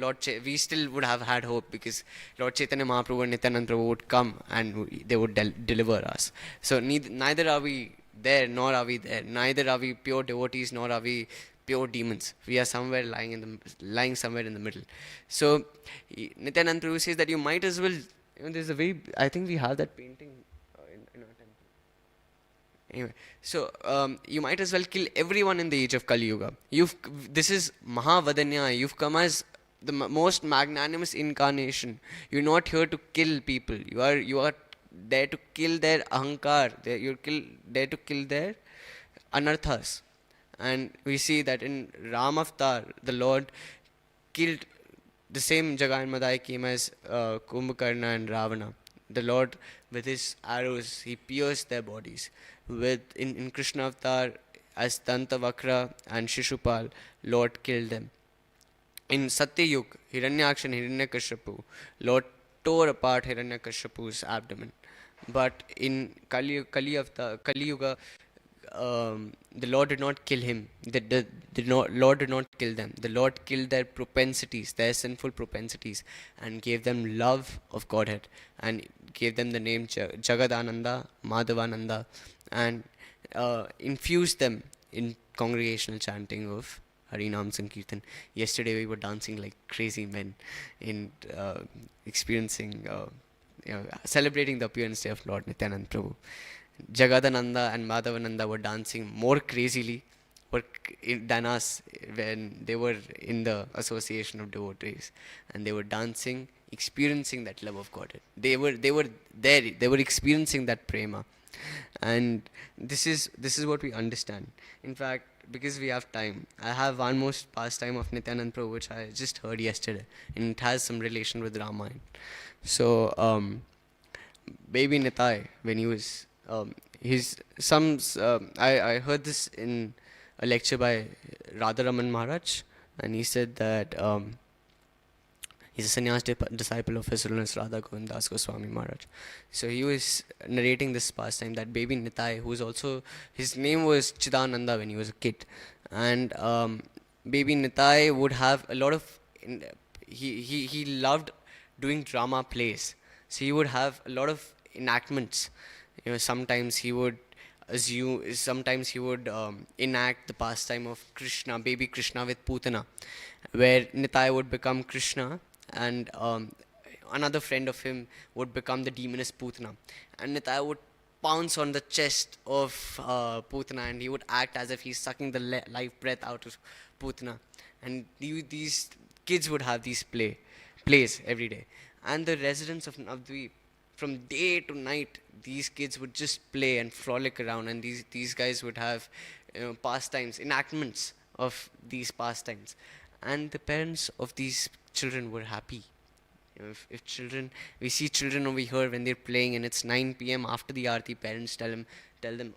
we still would have had hope, because Lord Chaitanya Mahaprabhu and Nityananda Prabhu would come and they would deliver us. So neither are we there, nor are we there. Neither are we pure devotees, nor are we pure demons. We are somewhere lying somewhere in the middle. So Nityananda Prabhu says that you might as well. There's a very, I think we have that painting in our temple. Anyway, so you might as well kill everyone in the age of Kali Yuga. This is Mahavadanya. You've come as the most magnanimous incarnation. You're not here to kill people. You are there to kill their ahankar. You're there to kill their anarthas. And we see that in Ram Avatar, the Lord killed the same Jagai and Madai came as Kumbhakarna and Ravana. The Lord, with his arrows, he pierced their bodies. In Krishna Avatar, as Dantavakra and Shishupal, Lord killed them. In Satyayug, Hiranyaksha and Hiranyakashipu, Lord tore apart Hiranyakashipu's abdomen. But in Kali Yuga, the Lord did not kill him. Lord did not kill them. The Lord killed their propensities, their sinful propensities, and gave them love of Godhead, and gave them the name Jagadananda, Madhavananda, and infused them in congregational chanting of Harinam Sankirtan. Yesterday we were dancing like crazy men in experiencing, celebrating the appearance day of Lord Nityananda Prabhu. Jagadananda and Madhavananda were dancing more crazily than us when they were in the association of devotees, and they were dancing, experiencing that love of God. They were there. They were experiencing that prema, and this is what we understand. In fact, because we have time, I have one more pastime of Nityanand Prabhu which I just heard yesterday, and it has some relation with Ramayana. So, baby Nitai, when he was, he's some, I heard this in a lecture by Radharaman Maharaj, and he said that he's a sannyas disciple of His Holiness Radha Govind Das Goswami Maharaj. So he was narrating this pastime that baby Nitai, who's also, his name was Chidananda when he was a kid, and baby Nitai would have a lot of, he loved doing drama plays. So he would have a lot of enactments. Sometimes he would sometimes he would enact the pastime of Krishna, baby Krishna with Putana, where Nitai would become Krishna, and another friend of him would become the demoness Putana. And Nitai would pounce on the chest of Putana, and he would act as if he's sucking the life breath out of Putana. And these kids would have these plays every day. And the residents of Navdweep, from day to night, these kids would just play and frolic around, and these guys would have pastimes, enactments of these pastimes, and the parents of these children were happy. If children, we see children over here when they're playing and it's 9 p.m. after the aarti, parents tell them,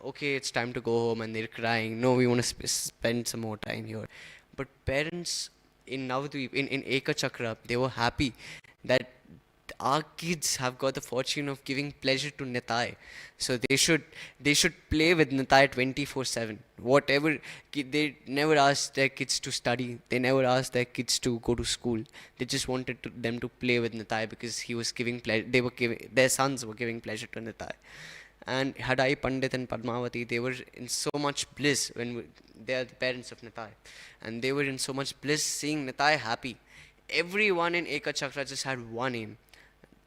okay, it's time to go home, and they're crying. No, we want to spend some more time here. But parents in Navadvip, in Eka Chakra, they were happy that our kids have got the fortune of giving pleasure to Nitai. So they should play with Nitai 24/7. Whatever, they never asked their kids to study. They never asked their kids to go to school. They just wanted them to play with Nitai because he was giving pleasure. Their sons were giving pleasure to Nitai. And Hadai Pandit and Padmavati, they were in so much bliss they are the parents of Nitai, and they were in so much bliss seeing Nitai happy. Everyone in Eka Chakra just had one aim: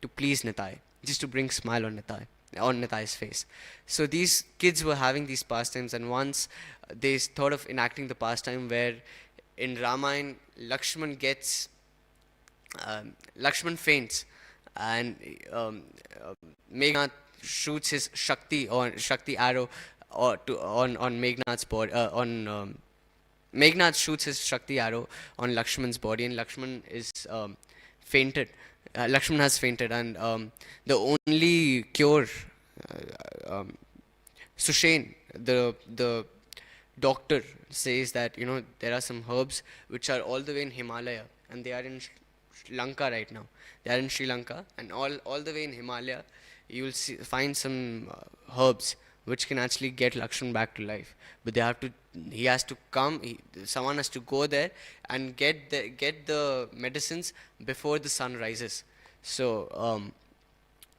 to please Nitai, just to bring smile on Nitai's face. So these kids were having these pastimes, and once they thought of enacting the pastime where in Ramayana Lakshman faints, and Meghnad shoots his Shakti arrow on Meghnad's body. Meghnad shoots his Shakti arrow on Lakshman's body, and Lakshman is fainted. Lakshman has fainted, and the only cure, Sushen, the doctor, says that there are some herbs which are all the way in Himalaya, and they are in Sri Lanka right now. They are in Sri Lanka, and all the way in Himalaya, you will find some herbs which can actually get Lakshman back to life. But he has to come. Someone has to go there and get the medicines before the sun rises. So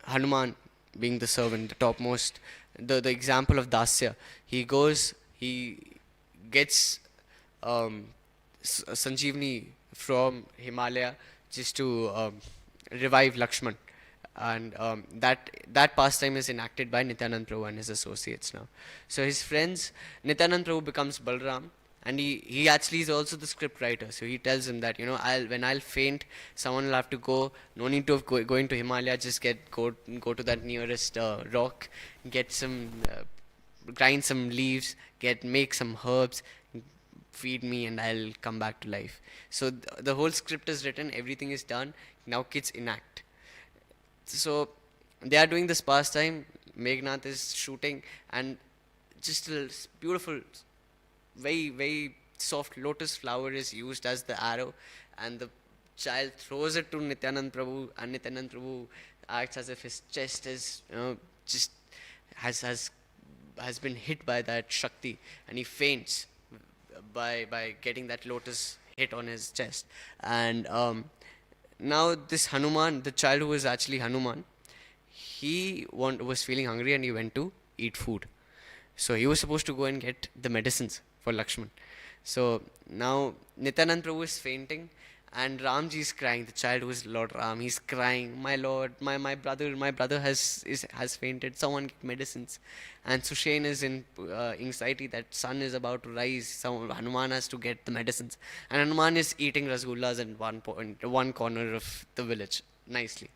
Hanuman, being the servant, the topmost, the example of Dasya, he gets Sanjeevani from Himalaya just to revive Lakshman. And that pastime is enacted by Nityanand Prabhu and his associates now. So his friends, Nityanand Prabhu becomes Balram, and he actually is also the script writer. So he tells him that when I'll faint, someone will have to go. No need to going to Himalaya. Just go to that nearest rock, get some grind some leaves, make some herbs, feed me, and I'll come back to life. So the whole script is written, everything is done. Now kids enact. So they are doing this pastime. Meghnad is shooting, and just a beautiful, very, very soft lotus flower is used as the arrow, and the child throws it to Nityanand Prabhu, and Nityanand Prabhu acts as if his chest is just has been hit by that Shakti, and he faints by getting that lotus hit on his chest. And now this Hanuman, the child who was actually Hanuman, he was feeling hungry, and he went to eat food. So he was supposed to go and get the medicines for Lakshman. So now Nityanand Prabhu is fainting, and Ramji is crying. The child who is Lord Ram, he's crying, "My Lord, my brother has fainted. Someone get medicines." And Sushen is in anxiety that sun is about to rise. So Hanuman has to get the medicines, and Hanuman is eating rasgullas in one corner of the village nicely.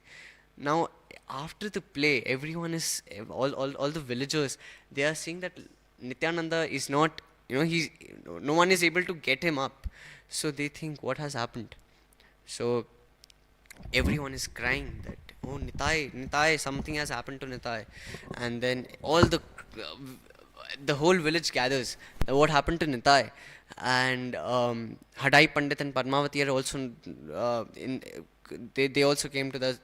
Now after the play, everyone is all the villagers, they are seeing that Nityananda is not he's no one is able to get him up. So they think, what has happened? So everyone is crying that, oh, Nitai, something has happened to Nitai. And then the whole village gathers that what happened to Nitai. And Hadai Pandit and Padmavati are also they also came to the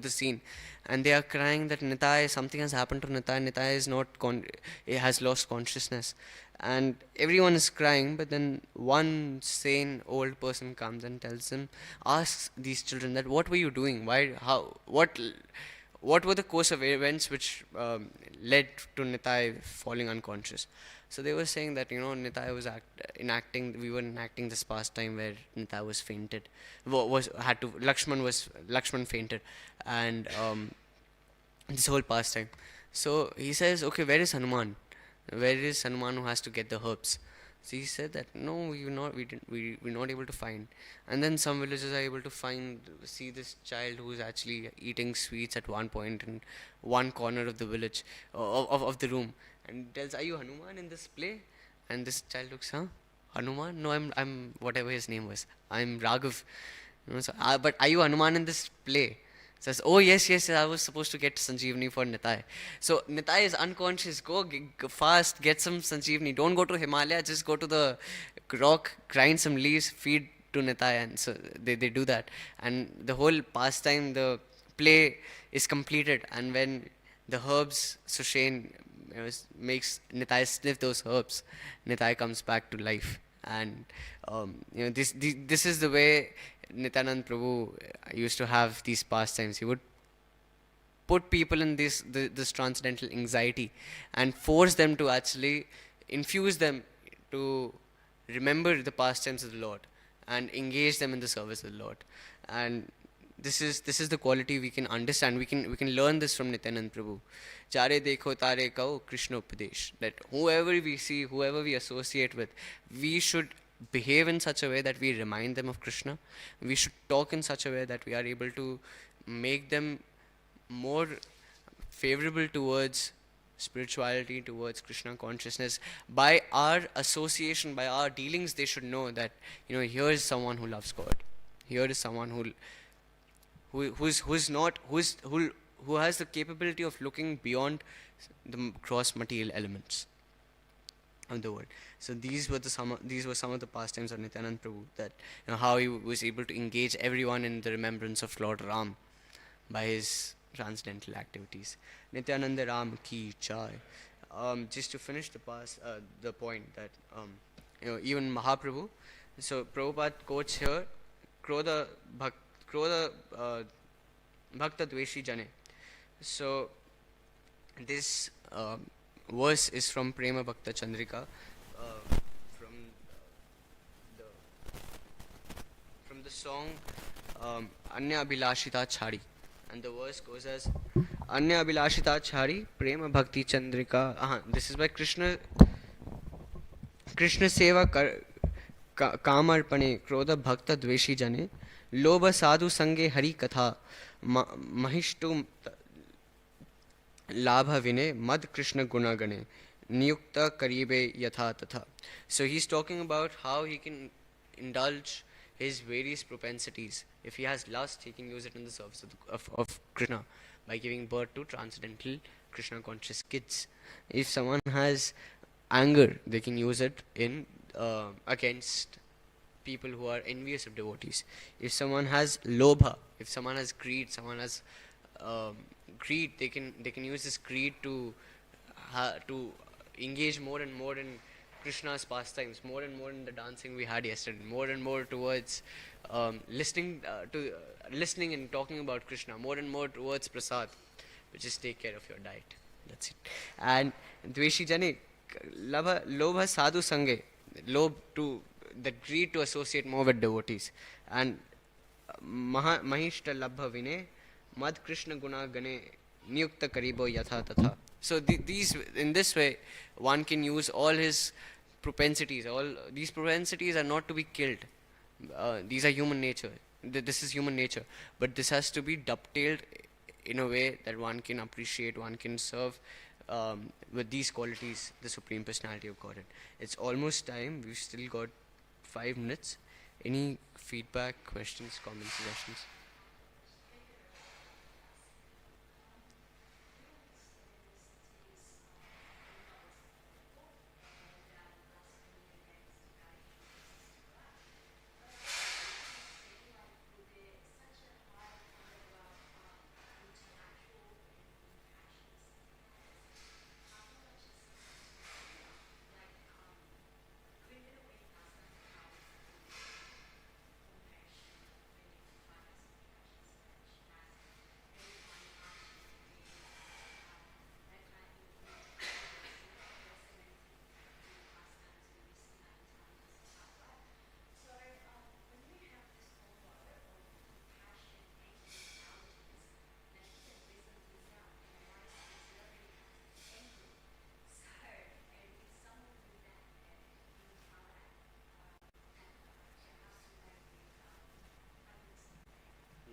scene, and they are crying that Nitai, something has happened to Nitai. Nitai is not he has lost consciousness, and everyone is crying. But then one sane old person comes and tells them, asks these children that, what were you doing? Why? How? What were the course of events which led to Nitai falling unconscious? So they were saying that Nitai was enacting. We were enacting this pastime where Nitai was fainted, was had to Lakshman fainted, and this whole pastime. So he says, okay, where is Hanuman? Where is Hanuman who has to get the herbs? So he said that no, we're not able to find. And then some villagers are able to see this child who is actually eating sweets at one point in one corner of the village, of the room, and tells, are you Hanuman in this play? And this child looks, huh? Hanuman? No, I'm whatever his name was. I'm Raghav. But are you Hanuman in this play? Says, oh yes, I was supposed to get Sanjeevani for Nitai. So Nitai is unconscious. Go fast, get some Sanjeevani. Don't go to Himalaya. Just go to the rock, grind some leaves, feed to Nitai, and so they do that. And the whole pastime, the play is completed. And when the herbs, Sushane makes Nitai sniff those herbs, Nitai comes back to life. And this is the way Nityanand Prabhu used to have these pastimes. He would put people in this transcendental anxiety and force them to actually infuse them to remember the pastimes of the Lord and engage them in the service of the Lord. And this is the quality we can understand. We can learn this from Nityanand Prabhu. Jare dekho tare kao Krishna Upadesh. That whoever we see, whoever we associate with, we should behave in such a way that we remind them of Krishna. We should talk in such a way that we are able to make them more favorable towards spirituality, towards Krishna consciousness. By our association, by our dealings, they should know that here is someone who loves God. Here is someone who has the capability of looking beyond the gross material elements of the world. So these were some of the pastimes of Nityanand Prabhu, that how he was able to engage everyone in the remembrance of Lord Ram by his transcendental activities. Nityananda Ram ki jai. Just to finish the point that even Mahaprabhu. So Prabhupada quotes here, Krodha Bhakta Dveshi Jane. So this verse is from Prema Bhakta Chandrika, from the song Anya Abhilashita Chhari, and the verse goes as Anya Abhilashita Chhari Prema Bhakti Chandrika. This is by Krishna Seva Kamarpane Krodha Bhakta Dveshi Jane Lobha Sadhu Sange Hari Katha Mahishtu Labha Vine Mad Krishna Gunagane Niyukta Karibe Yatha Tatha. So he's talking about how he can indulge his various propensities. If he has lust, he can use it in the service of Krishna by giving birth to transcendental Krishna conscious kids. If someone has anger, they can use it in against people who are envious of devotees. If someone has lobha, if someone has greed, they can use this greed to engage more and more in Krishna's pastimes, more and more in the dancing we had yesterday, more and more towards listening and talking about Krishna, more and more towards prasad. But just take care of your diet. That's it. And Dveshi Jane, lobha sadhu sange, the greed to associate more with devotees. And mahishta labha vine, mad Krishna guna gane, niyukta karibo yatha tatha. So these, in this way, one can use all his propensities. All these propensities are not to be killed. These are human nature. This is human nature. But this has to be dovetailed in a way that one can appreciate, one can serve with these qualities, the Supreme Personality of Godhead. It's almost time. We've still got 5 minutes. Any feedback, questions, comments, suggestions?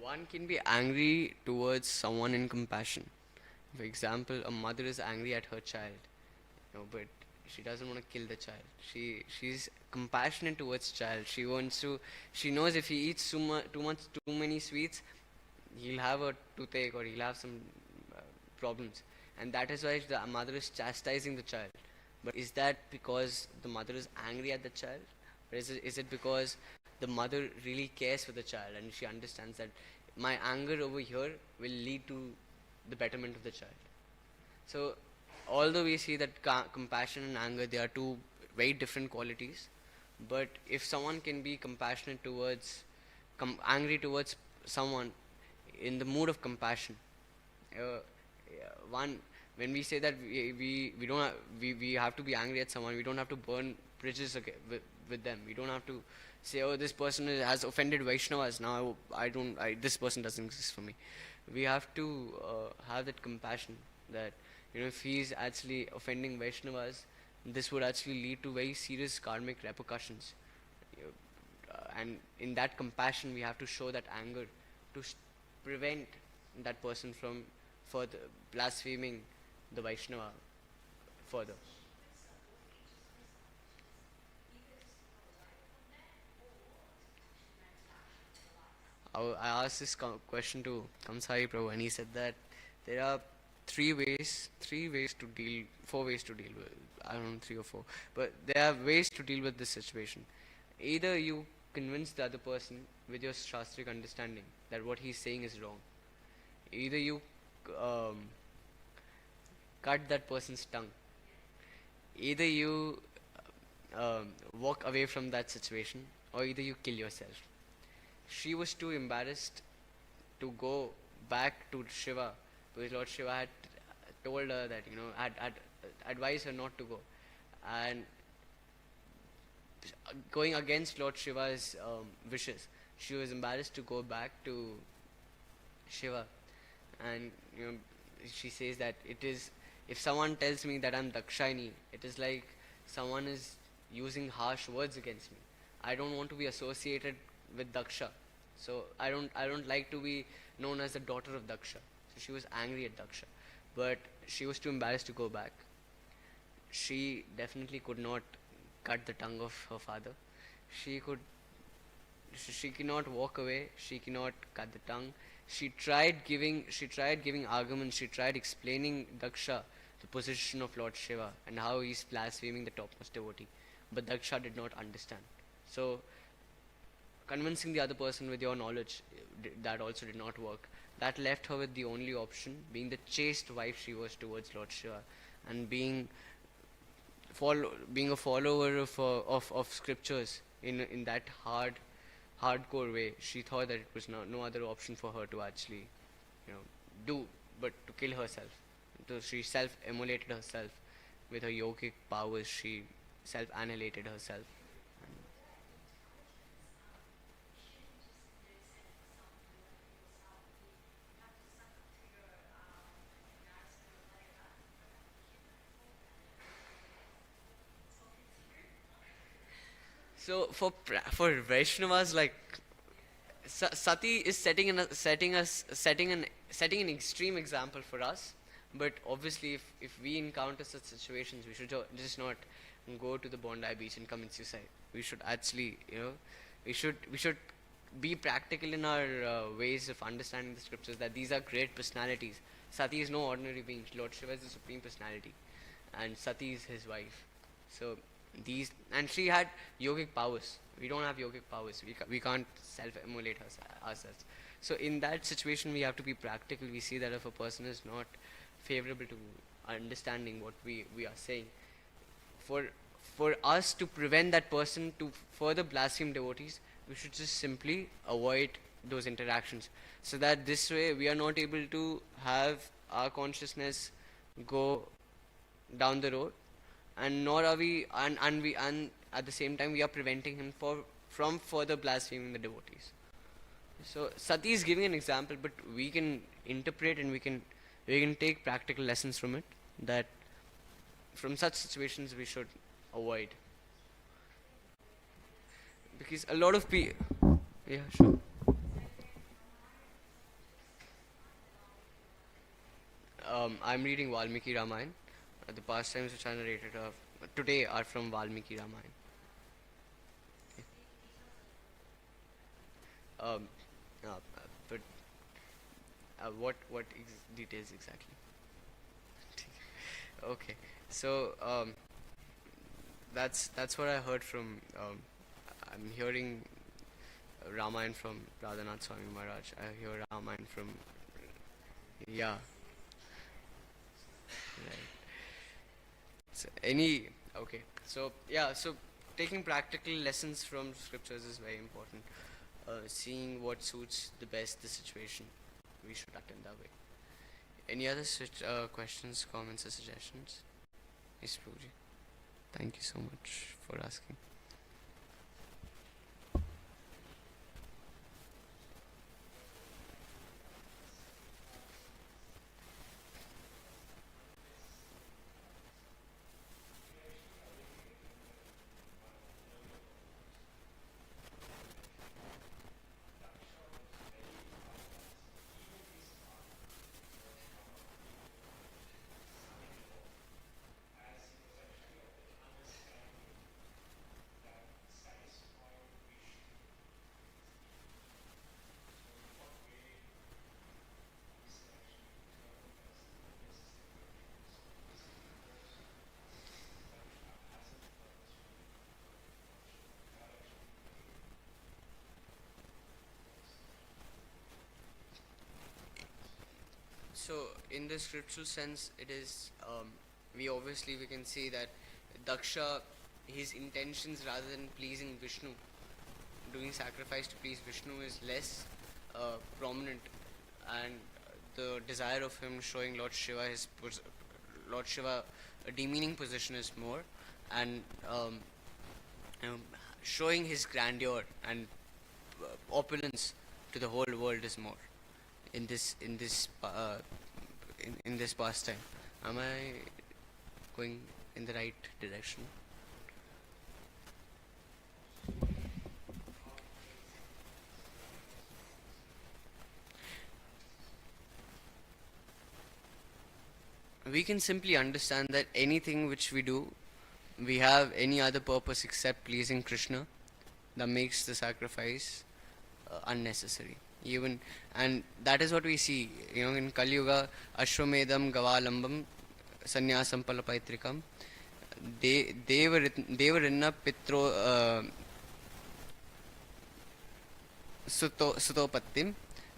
One can be angry towards someone in compassion. For example, a mother is angry at her child, but she doesn't want to kill the child. She's compassionate towards child. She wants to. She knows if he eats too many sweets, he'll have a toothache or he'll have some uh, problems, and that is why the mother is chastising the child. But is that because the mother is angry at the child, or is it because the mother really cares for the child and she understands that my anger over here will lead to the betterment of the child? So, although we see that compassion and anger, they are two very different qualities, but if someone can be compassionate towards, angry towards someone in the mood of compassion, uh, yeah, one when we say that we don't have, we have to be angry at someone, we don't have to burn bridges with them. We don't have to say, oh, this person has offended Vaishnavas, now this person doesn't exist for me. We have to have that compassion that, if he is actually offending Vaishnavas, this would actually lead to very serious karmic repercussions. And in that compassion, we have to show that anger to prevent that person from further blaspheming the Vaishnava further. I asked this question to Kamsari Prabhu, and he said that there are four ways to deal with. I don't know, three or four, but there are ways to deal with this situation. Either you convince the other person with your shastric understanding that what he's saying is wrong. Either you um, cut that person's tongue. Either you walk away from that situation, or either you kill yourself. She was too embarrassed to go back to Shiva because Lord Shiva had told her that, had advised her not to go. And going against Lord Shiva's wishes, she was embarrassed to go back to Shiva. And she says that it is, if someone tells me that I'm Dakshini, it is like someone is using harsh words against me. I don't want to be associated with Daksha. So I don't like to be known as the daughter of Daksha. So she was angry at Daksha. But she was too embarrassed to go back. She definitely could not cut the tongue of her father. She could she cannot walk away, she cannot cut the tongue. She tried giving arguments, she tried explaining Daksha the position of Lord Shiva and how he's blaspheming the topmost devotee. But Daksha did not understand. So convincing the other person with your knowledge, that also did not work. That left her with the only option, being the chaste wife she was towards Lord Shiva, and being a follower of scriptures in that hardcore way. She thought that it was no other option for her to actually, do but to kill herself. So she self-emulated herself with her yogic powers. She self-annihilated herself. So for Vaishnavas, like Sati is setting an extreme example for us, But obviously, if we encounter such situations, we should just not go to the Bondi beach and commit suicide. We should actually, we should be practical in our ways of understanding the scriptures. That these are great personalities. Sati is no ordinary being. Lord Shiva is the supreme personality, and Sati is his wife. So these, and she had yogic powers. We don't have yogic powers. We can't self-emulate ourselves. So in that situation, we have to be practical. We see that if a person is not favorable to understanding what we are saying, for for us to prevent that person to further blaspheme devotees, we should just simply avoid those interactions, so that this way we are not able to have our consciousness go down the road, and nor are we and at the same time we are preventing him from further blaspheming the devotees. So Sati is giving an example, but we can interpret and we can take practical lessons from it, that from such situations we should avoid, because a lot of people. Yeah, sure. I'm reading Valmiki Ramayana. The pastimes which are narrated today are from Valmiki Ramayana. Um, but what details exactly? Okay, so that's what I heard from. I'm hearing Ramayana from Radhanath Swami Maharaj. I hear Ramayana from, yeah, right. So any okay. So yeah, so taking practical lessons from scriptures is very important. Seeing what suits the best the situation, we should act in that way. Any other questions, comments, or suggestions? Yes, Prabhuji. Thank you so much for asking. So, in the scriptural sense, it is we can see that Daksha, his intentions rather than pleasing Vishnu, doing sacrifice to please Vishnu is less prominent, and the desire of him showing Lord Shiva a demeaning position is more, and um, showing his grandeur and opulence to the whole world is more in this pastime. Am I going in the right direction? We can simply understand that anything which we do, we have any other purpose except pleasing Krishna, that makes the sacrifice unnecessary. Even, and that is what we see, in Kali Yuga, Ashwamedam Gavalambam Sannyasam Palapaitrikam Devarinna Pitro Sutopattim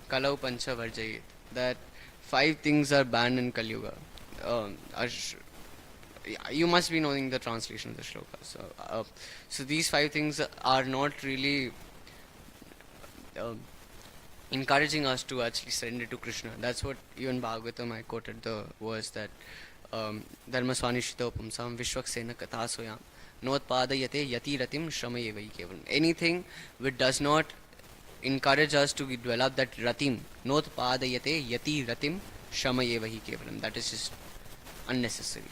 Kalau Pancha Varjayit. That 5 things are banned in Kali Yuga. You must be knowing the translation of the shloka. So these 5 things are not really encouraging us to actually surrender to Krishna. That's what even Bhagavatam, I quoted the verse that Dharmaswanishito Pumsam Vishwaksena Kathasoyam Notpadayate Yati Ratim Shramayevai Kevalam. Anything which does not encourage us to develop that Ratim, Notpadayate Yati Ratim Shramayevai Kevalam. That is just unnecessary.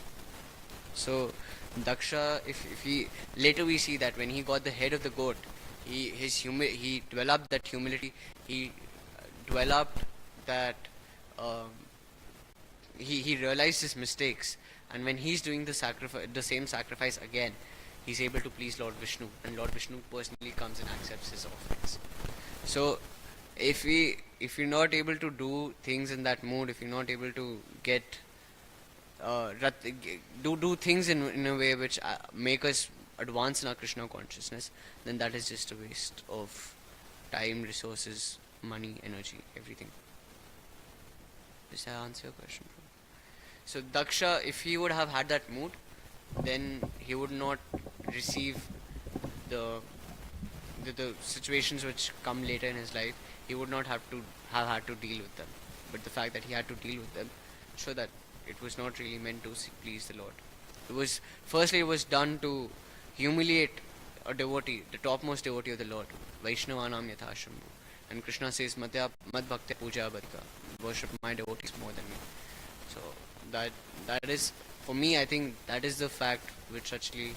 So Daksha, if he later we see that when he got the head of the goat, he developed that humility. He developed that he realized his mistakes, and when he's doing the same sacrifice again, he's able to please Lord Vishnu, and Lord Vishnu personally comes and accepts his offerings. So if you're not able to do things in that mood, if you're not able to get do things in a way which make us advance in our Krishna consciousness, then that is just a waste of time, resources, money, energy, everything. Does that answer your question? So Daksha, if he would have had that mood, then he would not receive the the situations which come later in his life. He would not have had to deal with them. But the fact that he had to deal with them show that it was not really meant to please the Lord. It was firstly it was done to humiliate a devotee, the topmost devotee of the Lord, Vaishnavanam Yathashambhu. And Krishna says, Mad Bhakti Puja Badika, worship my devotees more than me. So that is, for me, I think that is the fact which actually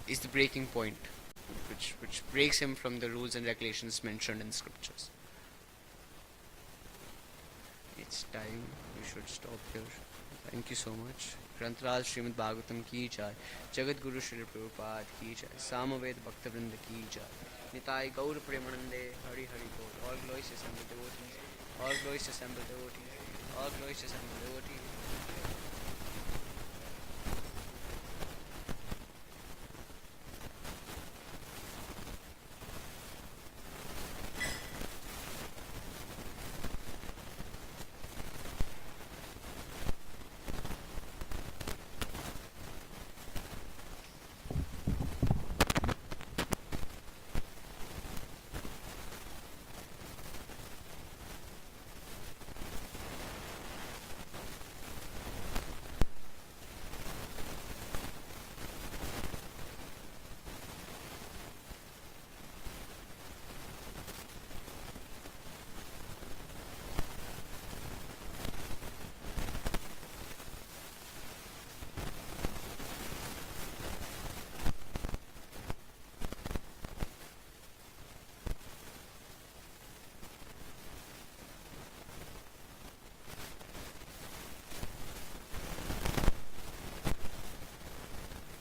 is the breaking point, which breaks him from the rules and regulations mentioned in scriptures. It's time we should stop here. Thank you so much. Grantraj Srimad Bhagavatam ki jai, Jagat Guru Shri Prabhupada ki jai, Samaved Bhakta Vrinda ki jai, Nitai Gaur Premanande, Hari Hari Bol. All glories to assembled devotees, all glories to assembled devotees, all glories to assembled devotees.